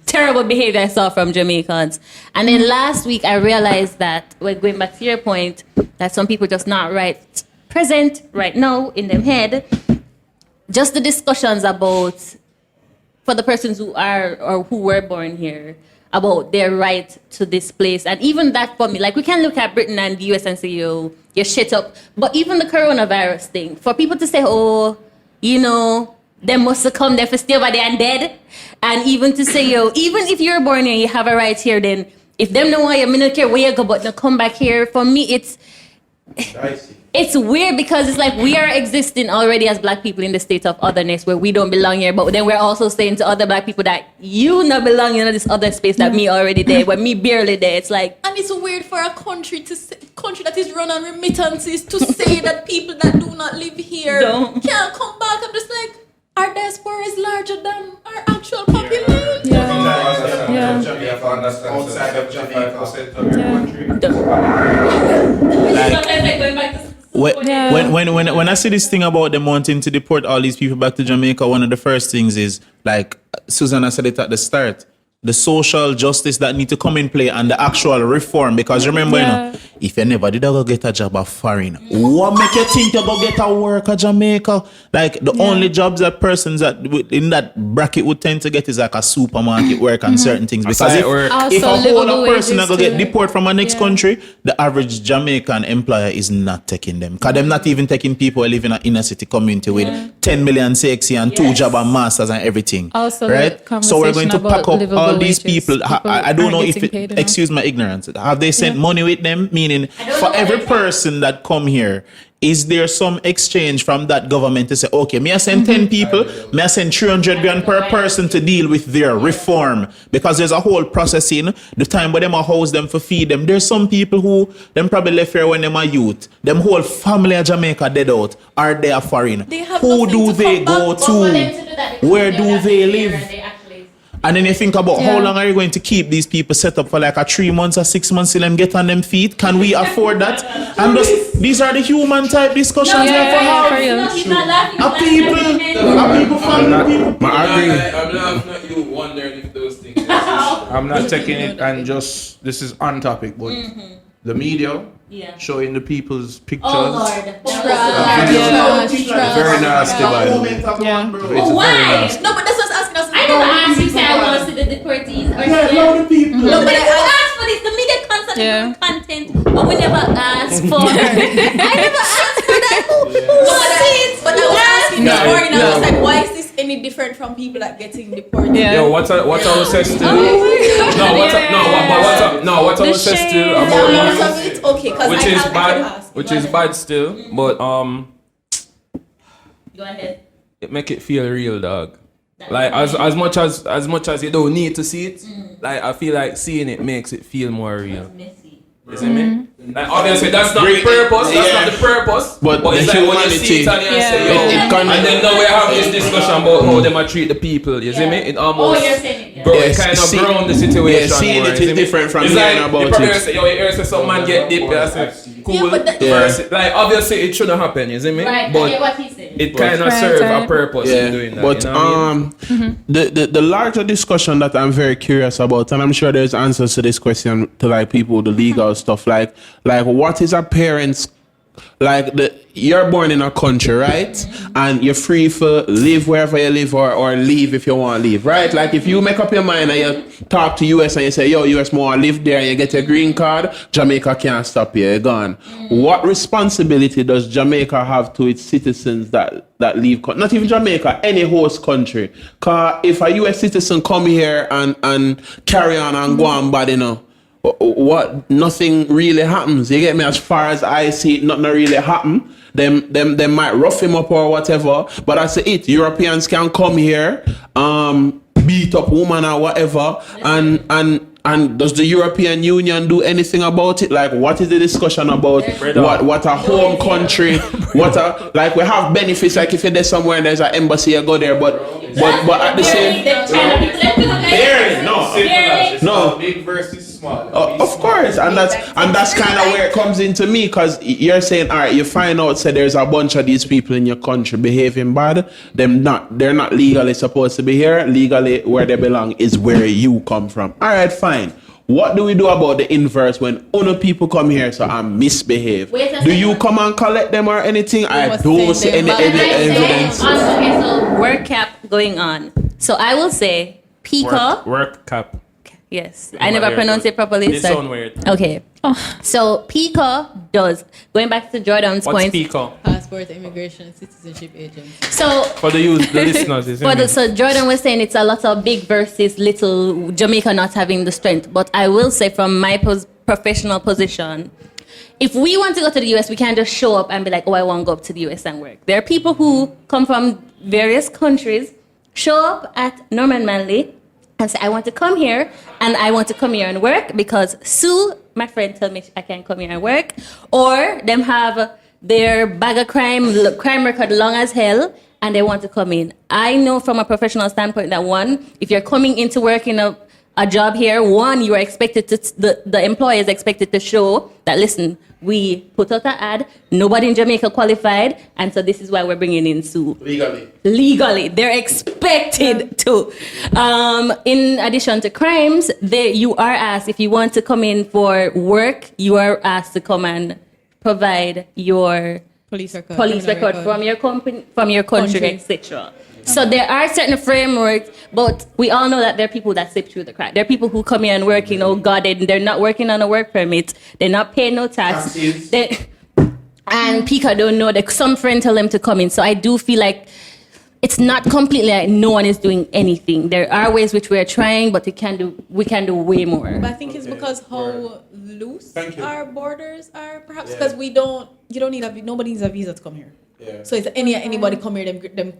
terrible behavior I saw from Jamaicans. And then last week, I realized that, we're going back to your point, that some people just not present right now in them head. Just the discussions about for the persons who are or who were born here about their right to this place. And even that for me, like we can look at Britain and the US and say, yo, you're shit up. But even the coronavirus thing, for people to say, oh, you know, they must succumb there for stay over there and dead. And even to say, yo, even if you're born here, you have a right here, then if them know why you don't care where you go, but no come back here. For me, it's weird because it's like we are existing already as black people in the state of otherness where we don't belong here, but then we're also saying to other black people that you not belong in this other space that me already there, when me barely there. It's like, and it's weird for a country that is run on remittances to say that people that do not live here can't come back. I'm just like, our diaspora is larger than our actual population. Outside of Jamaica, percent of your country. When I see this thing about them wanting to deport all these people back to Jamaica, one of the first things is, like Susanna said it at the start, the social justice that need to come in play and the actual reform. Because remember, you know, if you never did go get a job of foreign, what make you think you go get a work at Jamaica? Like the only jobs that persons that in that bracket would tend to get is like a supermarket work and certain things. Because if a whole person go get deported from a next country, the average Jamaican employer is not taking them. Because they're not even taking people who live in an inner city community with 10 million sexy and 2 job and masters and everything. Also, right? So we're going to pack up all these people. I don't know if excuse my ignorance. Have they sent money with them? Meaning for every person that come here, is there some exchange from that government to say, okay, may I send 10 people, may I send 300 grand per person to deal with their reform? Because there's a whole process in the time where them a house them for feed them. There's some people who them probably left here when them a youth. Them whole family of Jamaica dead out. Are they a foreign? Who do they go to? Where do they live? And then you think about how long are you going to keep these people set up for like a 3 months or 6 months till them get on them feet? Can we afford that? And these are the human type discussions we have to have. Are people family people? I agree. I'm not you wondering if those things I'm not taking it and just, this is on topic, but the media showing the people's pictures. oh Lord. Very nasty, by the way. Why? No, but that's what's asking us. I never asked you say I want to see the deportees or the people. No, but I asked for this. The media constantly do content, but we never asked for. I never asked for that. But I was asking before, and I was like, why is this any different from people that getting deported? Yo, what's our says still? What's our says still about it's okay, which is bad still, but Go ahead. it make it feel real, dog. Like as much as you don't need to see it, like I feel like seeing it makes it feel more real. You see me? Like obviously that's not the purpose. That's not the purpose. But it's the like when you see it and you say, yo, and then now we're having this discussion about how they might treat the people. You see me? It almost you're saying it. it kind of brown the situation. Seeing more, it you is see me? different from it's hearing like, about you probably it. say, yo, you hear say some man get deep. I say, cool. First, like obviously it shouldn't happen. You see me? Right. But But what he said. it kind of serve a purpose in doing that. But you know what I mean? the larger discussion that I'm very curious about, and I'm sure there's answers to this question to like people, the legal stuff, like what is a parent's, like you're born in a country, right? And you're free for live wherever you live or leave if you want to leave, right? Like if you make up your mind and you talk to US and you say, yo, US more live there and you get a green card, Jamaica can't stop you, you're gone. What responsibility does Jamaica have to its citizens that leave, not even Jamaica, any host country? Because if a US citizen come here and carry on and go on bad, you know, what nothing really happens. You get me? As far as I see it, nothing really happen. Them might rough him up or whatever. But that's it. Europeans can come here, beat up woman or whatever, and does the European Union do anything about it? Like, what is the discussion about? What a home country? Like we have benefits. Like if you're there somewhere and there's an embassy, you go there. But at the same, no. Big versus small. Of course, and that's kind of where it comes into me, because you're saying, all right, you find out, say there's a bunch of these people in your country behaving bad. They're not legally supposed to be here. Legally, where they belong is where you come from. All right, fine. What do we do about the inverse when other people come here so and misbehave? Do you come and collect them or anything? I don't see any evidence. Okay, so work cap going on. So I will say Pico. Work cap. Yes, I never pronounce it properly. It sound weird. Okay. So Pico does. Going back to Jordan's What's point. Pico? Passport, immigration, citizenship agent. So For the listeners, isn't it? so Jordan was saying it's a lot of big versus little, Jamaica not having the strength. But I will say from my professional position, if we want to go to the US, we can't just show up and be like, oh, I want to go up to the US and work. There are people who come from various countries, show up at Norman Manley and say, I want to come here and I want to come here and work because Sue, my friend, told me I can come here and work. Or them have their bag of crime record long as hell and they want to come in. I know from a professional standpoint that one, if you're coming into work in a job here, one, you are expected to, the employer is expected to show that, listen, we put out an ad, nobody in Jamaica qualified, and so this is why we're bringing in Sue. Legally. They're expected to. In addition to crimes, you are asked, if you want to come in for work, you are asked to come and provide your Police record from your company, from your country, etc. So there are certain frameworks, but we all know that there are people that slip through the crack. There are people who come here and work, they're not working on a work permit, they're not paying no tax. And people don't know that some friend tell them to come in. So I do feel like it's not completely like no one is doing anything. There are ways which we are trying, but we can do way more. But I think it's because how loose our borders are, perhaps because you don't need nobody needs a visa to come here. Yeah. So it's anybody come here, them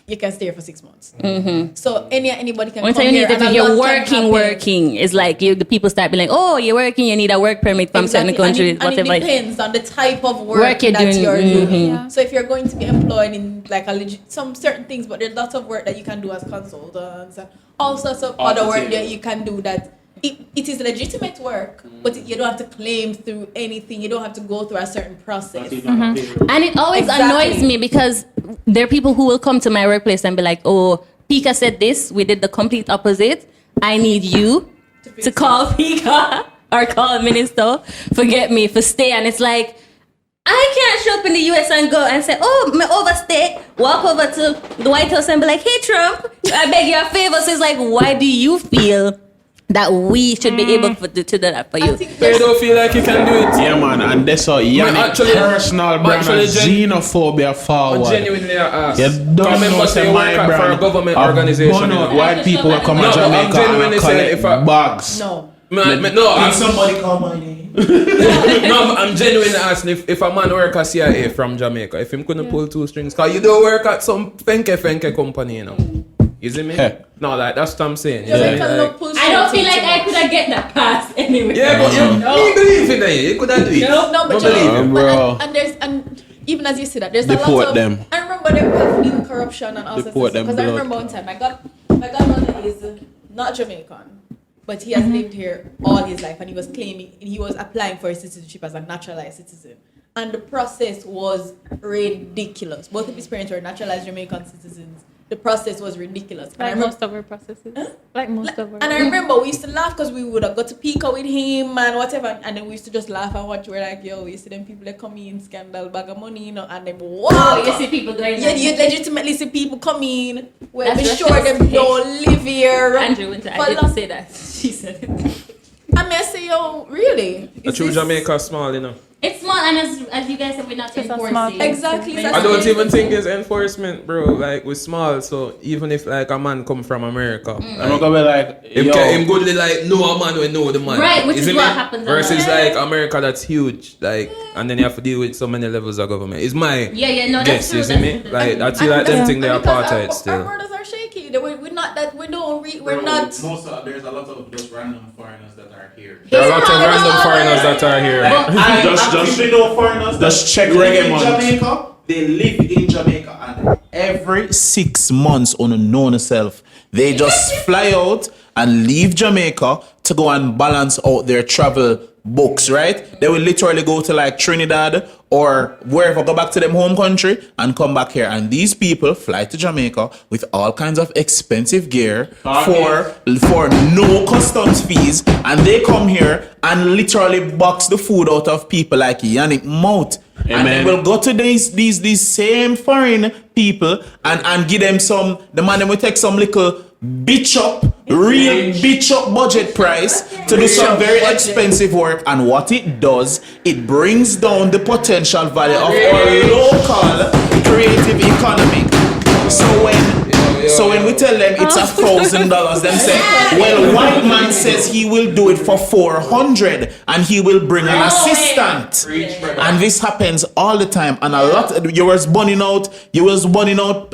you can stay here for 6 months. Mm-hmm. So anybody can come here. If you're working, it's like the people start being like, oh, you're working, you need a work permit from certain countries, and whatever. it depends on the type of work that you're doing. Mm-hmm. Yeah. So if you're going to be employed in like some certain things, but there's lots of work that you can do as consultants and all sorts of other work that you can do that it is legitimate work, but you don't have to claim through anything. You don't have to go through a certain process. Mm-hmm. And it always annoys me because there are people who will come to my workplace and be like, oh, Pika said this, we did the complete opposite. I need you to call Pika or call Minister, forget me, for stay. And it's like, I can't show up in the US and go and say, oh, me overstay, walk over to the White House and be like, hey, Trump, I beg your favor. So it's like, why do you feel that we should be able to do that for you? You don't feel like you can do it. Yeah, man, and that's how Yannick personal brand of Xenophobia forward. Genuinely ask. You don't know say my work for a government organization. White people will come to Jamaica and collect bags. No, somebody call my name. No, I'm genuinely asking if a man work at CIA from Jamaica, if him couldn't pull two strings, cause you don't work at some fenke company, you know. You see me? Hey. No, like that's what I'm saying. I don't feel like I could have get that pass anyway. Yeah, but you believe in that. You could have do it. No, but bro. and even as you see that, there's a Deport lot of them. I remember there have been corruption and all sorts of Deport stuff. them Because I blood. remember one time my godmother is not Jamaican, but he has lived here all his life, and he was applying for his citizenship as a naturalized citizen, and the process was ridiculous. Both of his parents were naturalized Jamaican citizens. The process was ridiculous. Like most of our processes. Like most of our. And I remember we used to laugh because we would have got to Pico with him and whatever, and then we used to just laugh and watch. We're like, yo, we see them people that come in, scandal, bag of money, and then wow, you see people going. You legitimately see people come in. Well, be That's sure them don't live here. Andrew went to, I didn't say that. She said it. I mean, I say, yo, really? The true Jamaica small, you know. It's small, and as you guys said, we're not enforcing. Exactly. I don't even think it's enforcement, bro. Like we're small, so even if like a man come from America, I'm not gonna be like, him goodly like know a man, we know the man. Right, which is it what me? happens. Versus like America, that's huge, like, and then you have to deal with so many levels of government. It's my no, that's guess, true. you see me? Like that's like them think they're apartheid Our still. borders are shaky. We're not that. We don't. We're Bro, not. there's a lot of just random foreigners that are here. There are lots of random foreigners that are here. Just know foreigners. Just check live reggae in month. Jamaica. They live in Jamaica, and Every 6 months, unknown self, they just fly out and leave Jamaica to to go and balance out their travel books, right? They will literally go to like Trinidad or wherever, go back to them home country and come back here. And these people fly to Jamaica with all kinds of expensive gear for no customs fees, and they come here and literally box the food out of people like Yannick Mout. And then we'll go to these same foreign people and give them some, the man will take some little bitch up budget price to do some very expensive work, and what it does, it brings down the potential value of our local creative economy. So when we tell them it's $1,000, them say, well, white man says he will do it for $400 and he will bring an assistant. And this happens all the time. And a lot, you was burning out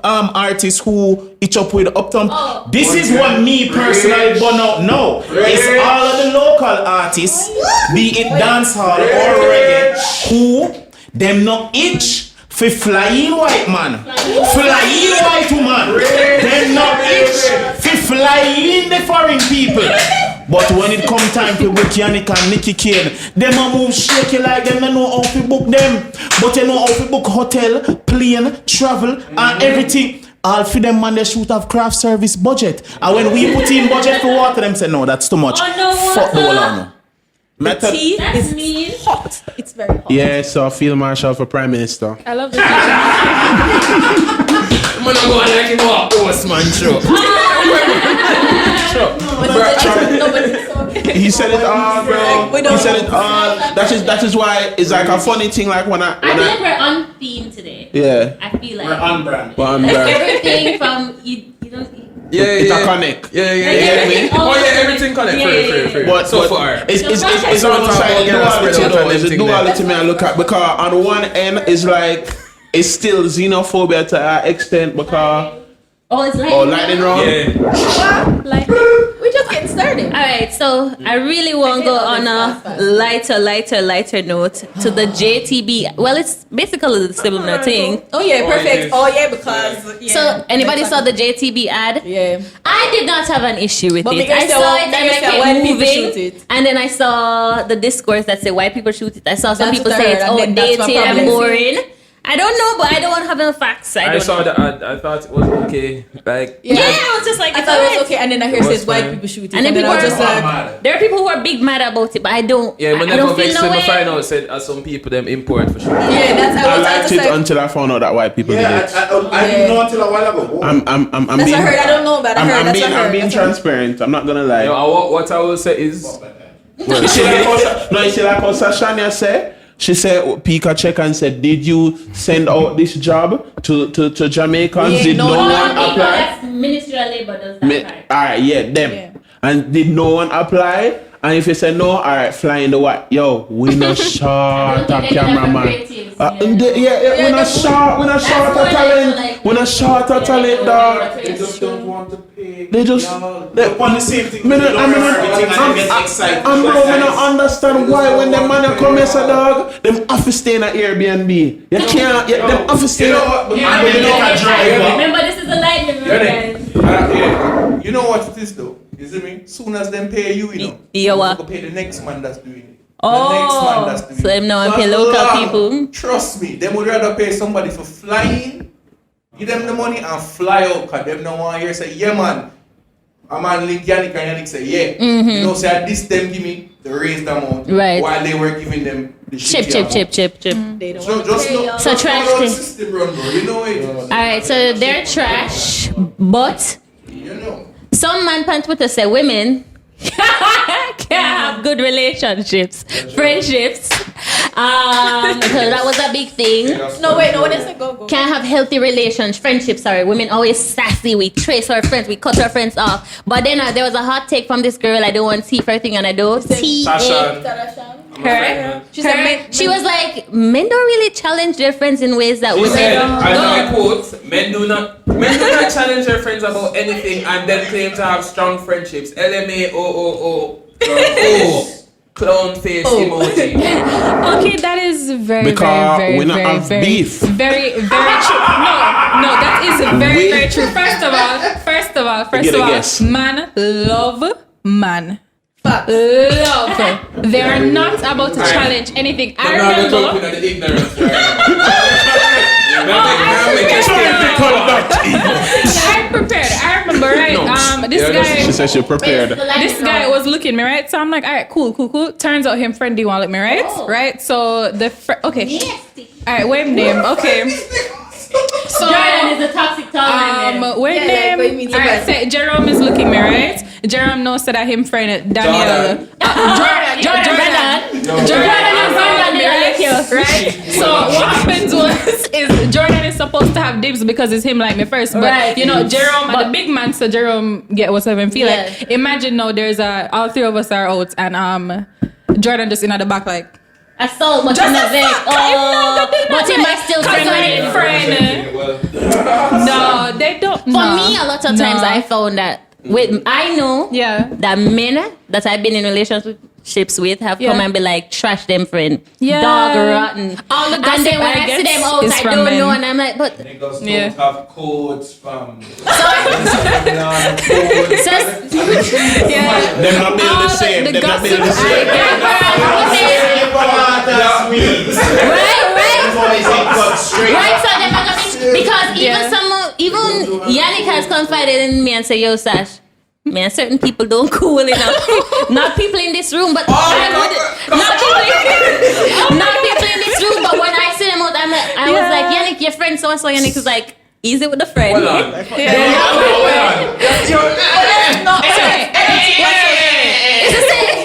artists who each up with uptown. This is what me personally burn out now. It's all of the local artists, be it dancehall or reggae, who them not itch for flying white man, flying white woman. Them not itch for flying the foreign people. But when it come time to book Yannick and Nicky Kane, them a move shaky like them. They know how to book them, but they know how to book hotel, plane, travel, and everything. All for them man, they shoot have craft service budget. And when we put in budget for water, them say no, that's too much. Fuck the whole on. The tea is hot. It's very hot. Yeah, so Field Marshal for Prime Minister. I love the I'm gonna go like him up, Postman show. He said it all, bro. He said it all. That is why it's like a funny thing. Like when I feel like we're on theme today. Yeah. I feel like We're on brand. like everything from you know. It's a connect. Yeah. Oh, yeah, everything connect. Free. But so far, it's almost like duality. Me I look at, because on one end it's like it's still xenophobia to an extent because it's lightning round. Yeah. Like We're just getting started. all right, so I really want to go on a lighter note to the JTB. Well, it's basically the similar thing. Oh yeah, perfect. Oh yeah, because So anybody saw the JTB ad? Yeah. I did not have an issue with But it. because I they saw want- it and because I they want people kept shoot moving, it. and then I saw the discourse that said white people shoot it. I saw some That's people what I say heard, it's and then that's my outdated and problem. boring. I don't know, but I don't have no facts. I saw the ad. I thought it was okay. Like Yeah, I was just like, I it's thought it alright. was okay, and then I heard It it was says white fine. people shoot it, And then I people was just are like, there are people who are big mad about it, but I don't. yeah, when I they don't go feel vex no them, I way. find out said some people them import for sure. yeah, that's I I liked was it like, until I found out that white people did Yeah, it. I didn't know until a while ago. I'm that's being, what I heard. I don't know, but I heard that's what I heard. I'm being That's what I heard. transparent. I'm not gonna lie. You know, what I will say is, You see like how Sashania said? She said, Pika check and said, did you send out this job to Jamaicans? Yeah, did no, no no, one no, apply? That's Ministry of Labour does that part. Alright, yeah, them. Yeah. And did no one apply? And if you say no, alright, fly in the white. Yo, we not short a cameraman. We not short a talent. We not short a talent, dog. They just don't want to pay. They just They want the same thing. I don't understand why when them man come here, say dog, them have to stay in an Airbnb. You can't. Them have to stay. You know what? But and then get a driver. Remember, this is a lightning round, guys. You know what it is though? You see me? Soon as them pay you, you know, Yeah, what? you go pay the next man that's doing it. Oh, the next man that's doing so them now So pay as local long- people. Trust me, them would rather pay somebody for flying, give them the money and fly out, cause them no want hear say, yeah man. A man link Yannick and Yannick say, yeah. You know, say this them give me the raised amount Right. while they were giving them the Chip. They don't So want to just pay know, y'all. So just know trash how the thing. system run, bro. You know it. All right, so they're trash, but You know. some man on Twitter say women can't have good relationships, friendships. Because that was a big thing. No, wait, no, what is it? Go. Can't have healthy relations, friendships. Sorry, women always sassy. We trace our friends, we cut our friends off. But then there was a hot take from this girl. I don't want to see for everything, and I don't see her. She said, She was like, men don't really challenge their friends in ways that She women said, don't. and I quote, men do not challenge their friends about anything and then claim to have strong friendships. LMAOOO. Clown face emoji. Okay, that is very, Because very, we not very, have very, beef. very, very true. No, that is very, very true. First of all, Get a man guess. love man. Facts. love. They are not about to challenge anything. I remember. the ignorance right I'm prepared. I remember, right? This guy. She said she prepared. This guy was looking me, right? So I'm like, all right, cool. Turns out him friend didn't want to let me, right? Right? So the okay. All right, wait name. Okay. So Jordan is a toxic talent. wait name. All right, say Jerome is looking me, right? Jerome knows that him friend Daniel. Jordan, right? So what happens is Jordan is supposed to have dibs because it's him like me first, but you know Jerome and the big man, so Jerome get whatever him feel like. Imagine now there's all three of us are out and Jordan just in at the back like. Assault, but in the Vic. But he might still friend. No, they don't. For me, a lot of times I found that I know that men that I've been in relationships with have come and be like trash them friend, dog rotten. All the and then when I see them out, I don't know, and I'm like, but Niggas don't have codes from. They're not being the same. They're not being the same. Right, so they're not gonna be, because even Yannick has confided in me and say, yo, Sash, man, certain people don't cool enough. Not people in this room, but not people in this room. But when I see them out, I was like, Yannick, your friend so and so. Yannick is like, easy with the friend. Hold on.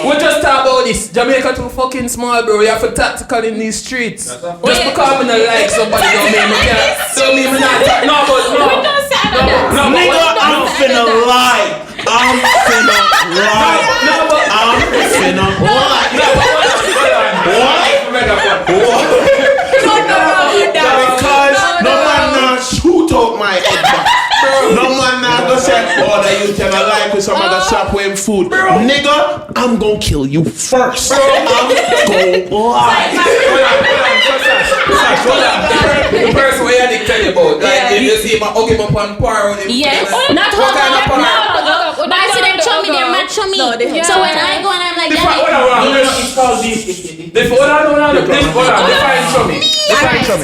We just talk about this. Jamaica too fucking small, bro. You have to tactical in these streets. Just because I don't like somebody don't mean me can't. Don't mean me not. Nigga, I'm finna lie. I'm finna lie. Because no man not shoot out my head back. No man not go say, oh, that you tell a lie to some other shop with food. Nigga, I'm gonna kill you first. I'm gonna lie. The person where Yannick tell you about, like if you see my hug him up on par. Yes, not hug up. But I see them chummy, they're mad chummy. So when I go and I'm like,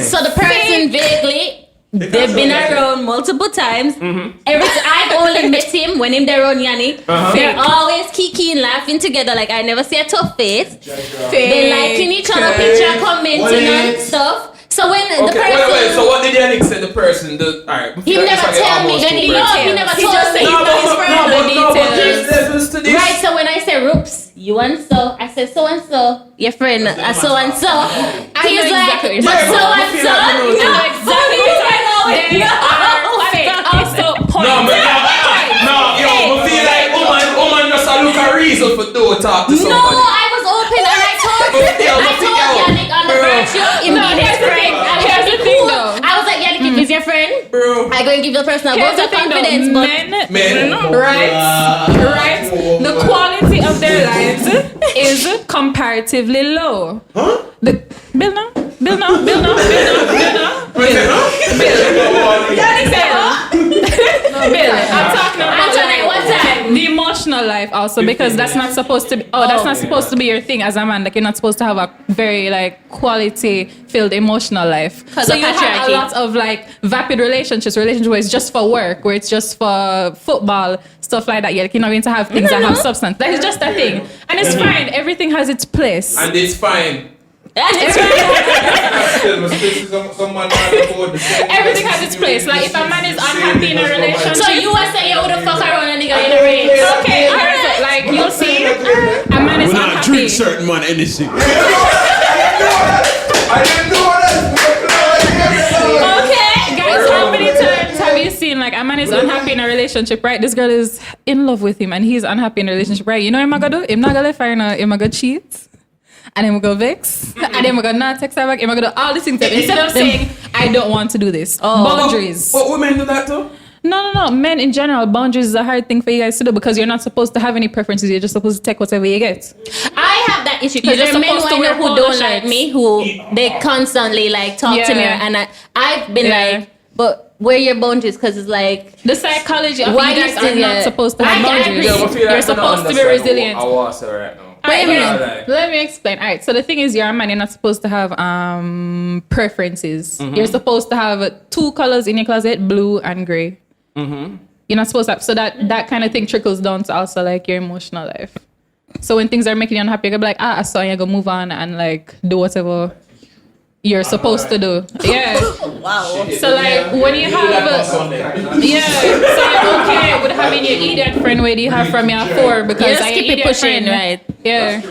so the person vaguely, they've been around multiple times. Every time I've only met him when him there around Yannick. They're always kikiing, laughing together. Like I never see a tough face. They liking each other, picture commenting and stuff. So when the person, wait. So what did Yannick say? The person, alright. He never tell me. He never told me. Right. So when I say Roops, you and so, I said so and so, your friend, so and so. He's like, but so and so. You know exactly what I feel like woman just a look a reason for do talk to somebody. No, I was open and I told Yannick on the virtue, his friend. Here's the thing though. I was like, Yannick, if he's your friend, I go and give you a personal vote of confidence. But men, right. The quality of their lives is comparatively low. Huh? Bill now. Bill, I'm talking about like, one time. the emotional life also, because that's not supposed to be. That's not supposed to be your thing as a man. Like you're not supposed to have a very like quality filled emotional life. So you have a lot of like vapid relationships where it's just for work, where it's just for football, stuff like that. You're not going to have things that have substance. That is just a thing, and it's fine. Everything has its place. And it's fine. It's everything has its place. Like if a man is unhappy in a relationship, So you were saying you would fuck around a nigga in a race. okay, alright. Like you'll see, a man is We're not unhappy. drink certain man anything. I didn't know that. Okay, guys, how many times have you seen like a man is unhappy in a relationship, right? This girl is in love with him and he's unhappy in a relationship, right? You know what I'm gonna do? I'm not gonna let her know. I'm gonna cheat. And then we go vex, and then we go not text her back, and we go do all these things. Instead of saying, I don't want to do this. Boundaries. But women do that too? No. Men in general, boundaries is a hard thing for you guys to do because you're not supposed to have any preferences. You're just supposed to take whatever you get. I have that issue because there are men who I know who don't like me, who they constantly like talk to me, and I've been like, but where your boundaries, because it's like The psychology of Why you guys you still are not get- supposed to I have agree. boundaries. Yeah, but feel like You're supposed to be resilient. I was right now. Alright, Yeah. let me explain. All right, so the thing is, you're a man. You're not supposed to have preferences. You're supposed to have 2 colors in your closet: blue and gray. You're not supposed to have, so that kind of thing trickles down to also like your emotional life. So when things are making you unhappy, you're gonna be like, I saw you, go move on and like do whatever you're supposed to do. Yeah. wow. So like when you have so you're okay with having your idiot friend where you have from your 4 because You just I keep it idiot pushing, friend. right? Yeah.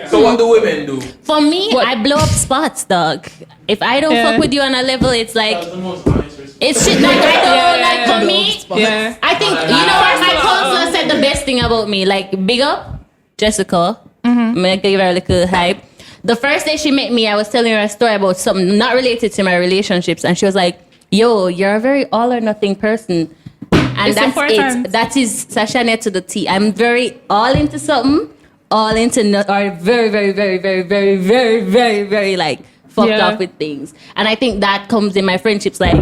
So what do women do? For me, What? I blow up spots, dog. If I don't Yeah. fuck with you on a level, it's like it's shit. Like I don't like for me. Yeah. I think you know what my counselor said the best thing about me. Like big up Jessica. I'm gonna give her a little hype. The first day she met me, I was telling her a story about something not related to my relationships, and she was like, "Yo, you're a very all or nothing person." And It's that's important. it. That is Sashane to the T. I'm very all into something, all into not, or very, very, very, very, very, very, very, very like fucked Yeah. up with things. And I think that comes in my friendships. Like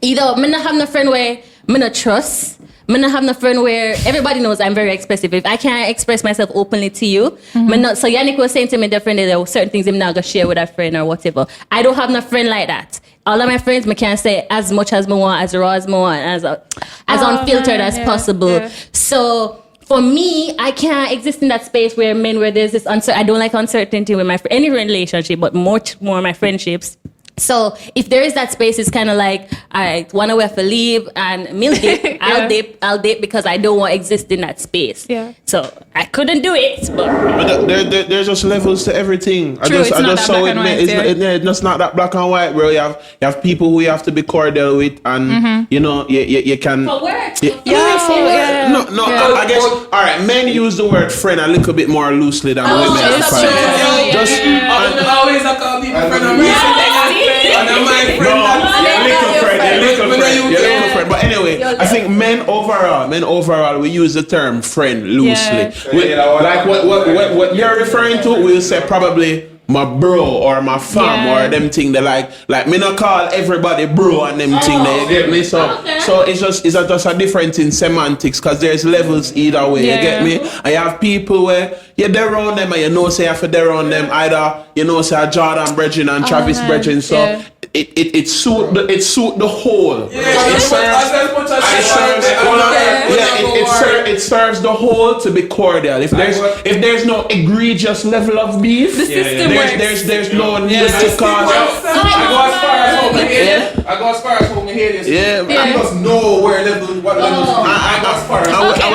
either I'm not having a friend where I'm not trust. I'm not having a friend where everybody knows I'm very expressive. If I can't express myself openly to you, me not, so Yannick was saying to me differently, there were certain things I'm not gonna share with a friend or whatever. I don't have no friend like that. All of my friends, me can say as much as I want, as raw as I want, as unfiltered as possible. yeah. So for me, I can't exist in that space where there's this I don't like uncertainty with any relationship, but much more my friendships. So if there is that space, it's kind of like, all right, one way to leave and meal dip, I'll dip because I don't want to exist in that space. Yeah. So I couldn't do it, but But there's just levels to everything. True, it's not that black and white, It's just not that black and white, bro. You have people who you have to be cordial with, and you know you can. for work. Yeah. No. Yeah. I guess. All right, men use the word friend a little bit more loosely than women. that's Fine. true. Just Always I call people friend of mine. And I'm my friend. little friend. But anyway, I think men overall, we use the term friend loosely. Yeah. Like what you're referring to, we'll say probably my bro or my fam Yeah. or them thing they like me not call everybody bro and them thing they get me so it's just a difference in semantics because there's levels either way you get me. I have people where you're there on them and you know say if you're there on them either you know say Jordan Bridging and Travis Bridging so it suit the whole. It serves the whole to be cordial. If there's no egregious level of beef, there's no need to cause. I go as far as home and hear this. Yeah. I must know where levels, what levels. I go as far as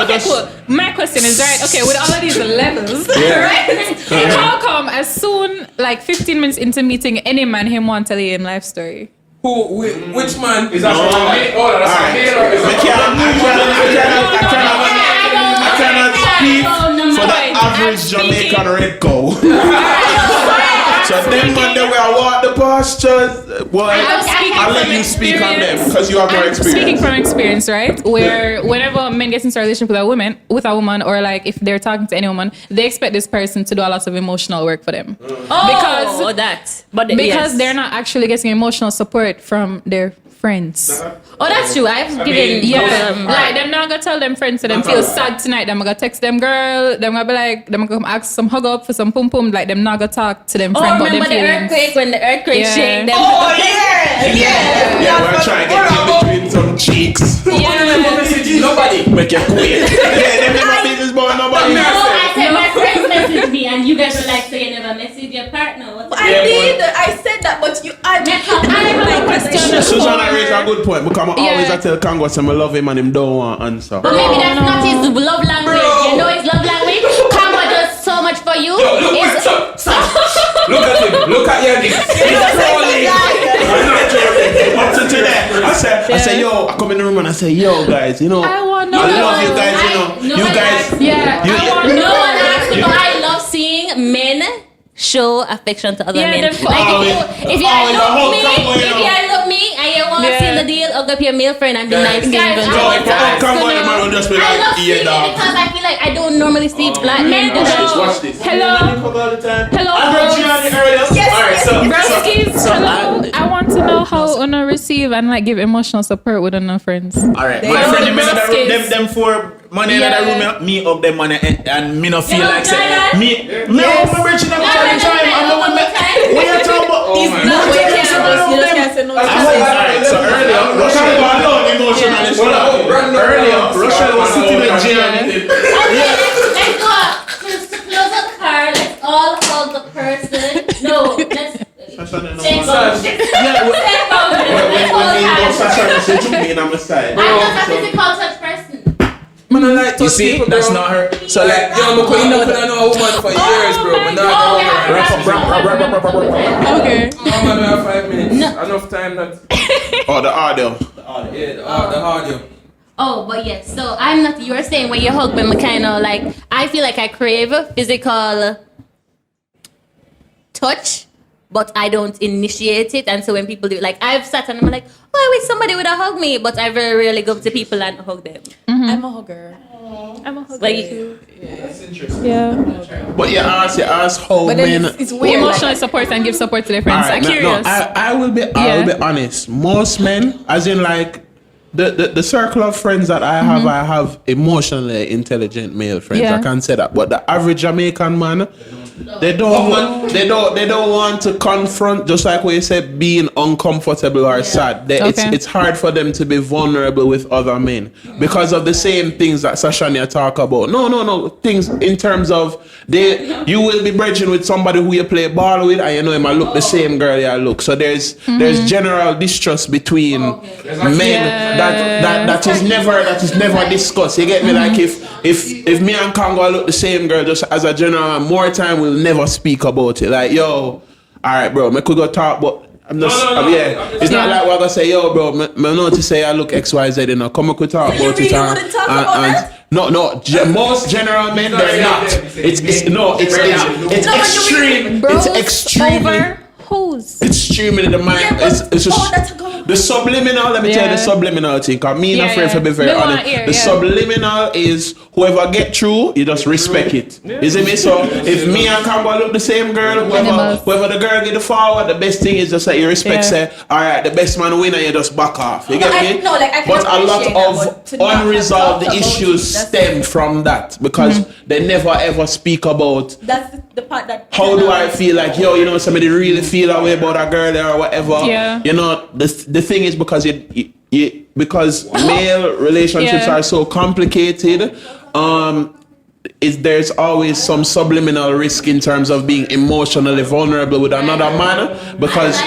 Okay, cool. My question is, right, okay, with all of these levels, right? How come as soon, like 15 minutes into meeting any man, him want to tell you him life story? Which man? Is that I cannot speak for the average Jamaican red cow. So them man they will walk the pastures. Well, I'll let you speak on them because you have more experience. Speaking from experience, right? Where whenever men get into a relationship with a woman, or like if they're talking to any woman, they expect this person to do a lot of emotional work for them. Because they're not actually getting emotional support from their friends. Oh, that's true. I've given Like them not gonna tell them friends to them feel sad tonight. Them gonna text them girl. Them gonna be like them gonna come ask some hug up for some pum pum. Like them not gonna talk to them friends about them remember the feelings. earthquake when the earthquake shake them? We're trying to get in between some cheeks. Nobody. Make you quit. Them never business about nobody. No, I said my friends messaged me and you guys were like, so you never message your partner. I did. I said that, but I have a question. Susanna raised a good point because I always I tell Congo say I love him and him don't want answer. But maybe that's not his love language. You know his love language? Kama does so much for you. Look at him. Look at Yannick. He's trolling. Up to that, I say, yo, I come in the room and I say, yo, guys, you know, I love you guys, you guys. No one asked me, but I love seeing men show affection to other men. Like if you love me and you want to seal the deal, hug up your male friend and be nice to him. I love seeing it because I feel like I don't normally see black men do that. Watch this. Hello, I heard you on the earlier. Broskies, hello. I want to know how Una receive and like give emotional support with enough friends. All right, my They- friend, Brushtrokes. them for money in the room, me up them money and me no feel You like don't say try me. Me Yes. I'm rich enough No, all the no, time. no, I'm no, the one no, that. no, What you talking about? He's No, not you with can't say none of you just them. can't say no. Alright, so earlier, Russell was alone emotionally. Earlier, Russell was sitting with Gianni. Okay, let's go. To close up the car, let's all hold the person. No, let's take boundaries. Take boundaries. Let's hold hands. I'm just a physical touch person. Man, I like You touch see, people, that's bro. not her. So Like, like, yo, I couldn't know a woman for years, bro. my Man, God. Okay. man, we have 5 minutes. Enough time that. Oh, the audio. Yeah, the audio. Oh, but yes. So I'm not. You were saying when you hug me, I'm kind of like I feel like I crave physical touch, but I don't initiate it. And so when people do it, like I've sat and I'm like, oh, I wish somebody would have hugged me, but I very rarely go up to people and hug them. I'm a hugger. I'm a hugger. Like, That's interesting. Yeah. But you ask how But men. then it's weird. Emotional support and give support to their friends. Alright, I'm curious. I will be honest. Most men, as in like the circle of friends that I have emotionally intelligent male friends. Yeah. I can say that. But the average Jamaican man, they don't want to confront, just like what you said, being uncomfortable or sad. Okay. It's hard for them to be vulnerable with other men because of the same things that Sashania talk about. No. Things in terms of you will be bridging with somebody who you play ball with, and you know him. I look the same girl you look. So there's general distrust between men that is never discussed. You get me? Like if me and Congo look the same girl, just as a general, more time we'll never speak about it. Like, yo, alright bro, me could go talk, but I'm just it's not like we're gonna say, yo bro, me notice say I look XYZ, you know, come we could talk You about really it wouldn't talk about that? most general men they're not. It's extreme. Bros It's extremely over hoes. extremely the mind. Yeah, but It's just that's a go. the subliminal. Let me tell you the subliminal thing. Cause me and a friend, for be very Me want honest, hear, the yeah. subliminal is whoever get through, you just respect it. You see me? So if me and Campbell look the same girl, whoever the girl get the forward, the best thing is just that you respect. Yeah. Say, all right, the best man win, and you just back off. You get me? I can But a lot appreciate that, but of to not have unresolved talked about issues it, that's- stem from that because they never ever speak about. That's the part that. How do I feel like, yo, you know, somebody really feel that way about a girl there or whatever? Yeah. You know, the thing is because because male relationships Yeah. are so complicated, there's always some subliminal risk in terms of being emotionally vulnerable with another man because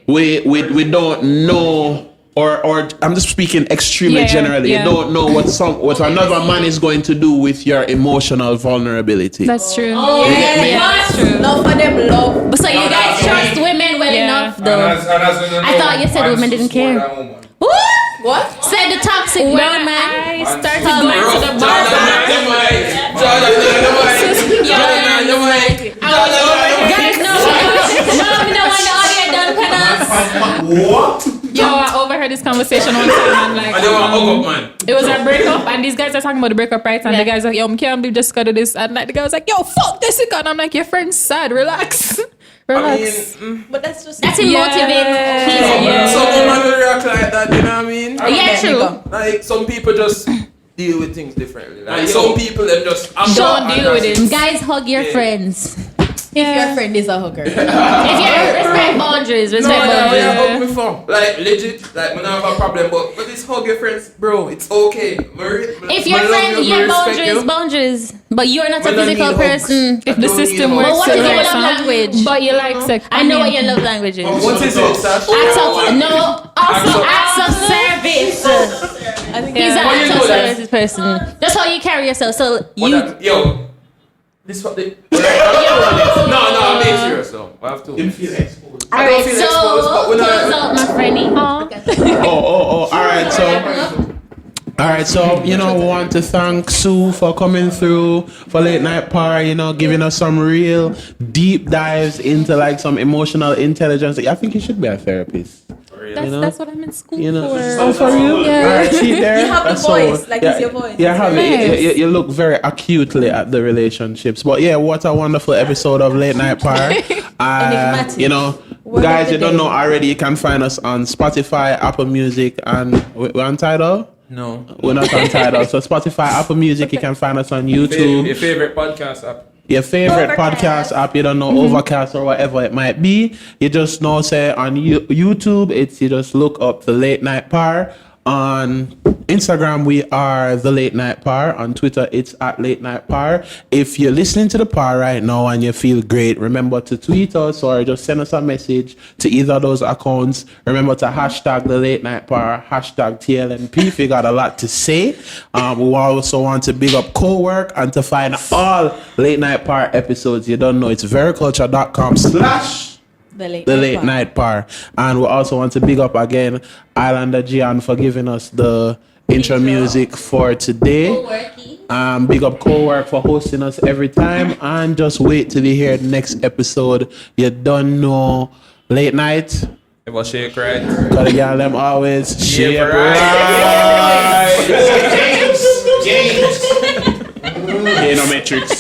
we don't know. Or I'm just speaking extremely generally. Yeah. You don't know what another man is going to do with your emotional vulnerability. That's true. Oh, Yeah, that's true. Love for them, love. But so you guys trust women well enough, though. I thought you said women didn't care. What? Said the toxic When brown man. I started Tell going me. to the bar, Guys, no, we don't want the audio done for us. What? yo, I overheard this conversation one time and like And they want hug up, man. it was a breakup and these guys are talking about the breakup rights and the guys like, yo, I can't believe just gotta do this and like the guy was like, yo, fuck this and I'm like, your friend's sad, relax. Relax. But that's just. That's him Yeah. motivating. Yeah. Some women will react like that, you know what I mean? Yeah, true. Like, some people just deal with things differently. Like, some people, them just... Don't deal with it. Guys, hug your friends. If your friend is a hugger. If you respect boundaries, respect No, boundaries. yeah, hug me for. Like, legit, like, I don't have a problem, but this hug your friends, bro, it's okay. If your friend, your boundaries. But you're not a But I physical need hugs. person. If the system But works what is your right, love son. language? But you like sex. I know what your love language is. What is it, Sash? Acts of service. I think He's an What you acts do of that? services person. That's how you carry yourself. So you. Yo. This what they... No, I'm being serious though. I have to. Alright, feel so exposed, but we're not- close out, my friendie. All right, so you know, we want to thank Sue for coming through for Late Night Par, you know, giving us some real deep dives into like some emotional intelligence. I think you should be a therapist. That's what I'm in school You know, for. oh, for real? Yeah. All right, see there. You have the That's voice, like it's your voice. You have it. Nice. You look very acutely at the relationships. But yeah, what a wonderful episode of Late Night Par. Enigmatic. You know, Guys, you don't know already, you can find us on Spotify, Apple Music, and we're on Tidal? No. We're not on Tidal. So Spotify, Apple Music, you can find us on YouTube. Your favorite podcast app. Your favorite podcast app, you don't know, Overcast or whatever it might be. You just know, say on YouTube, you just look up The Late Night Par. On Instagram, we are The Late Night Par. On Twitter, it's at Late Night Par. If you're listening to the par right now and you feel great, remember to tweet us or just send us a message to either of those accounts. Remember to hashtag The Late Night Par, hashtag TLNP if you got a lot to say. We also want to big up CoWork, and to find all Late Night Par episodes, you don't know, it's vericulture.com/The Late Night Par. And we also want to big up again Islander Gian for giving us the intro music for today. Big up CoWork for hosting us every time. And just wait till you hear the next episode. You don't know, late night. It was shake right. Cause the girl them always shake right. James. Metrics.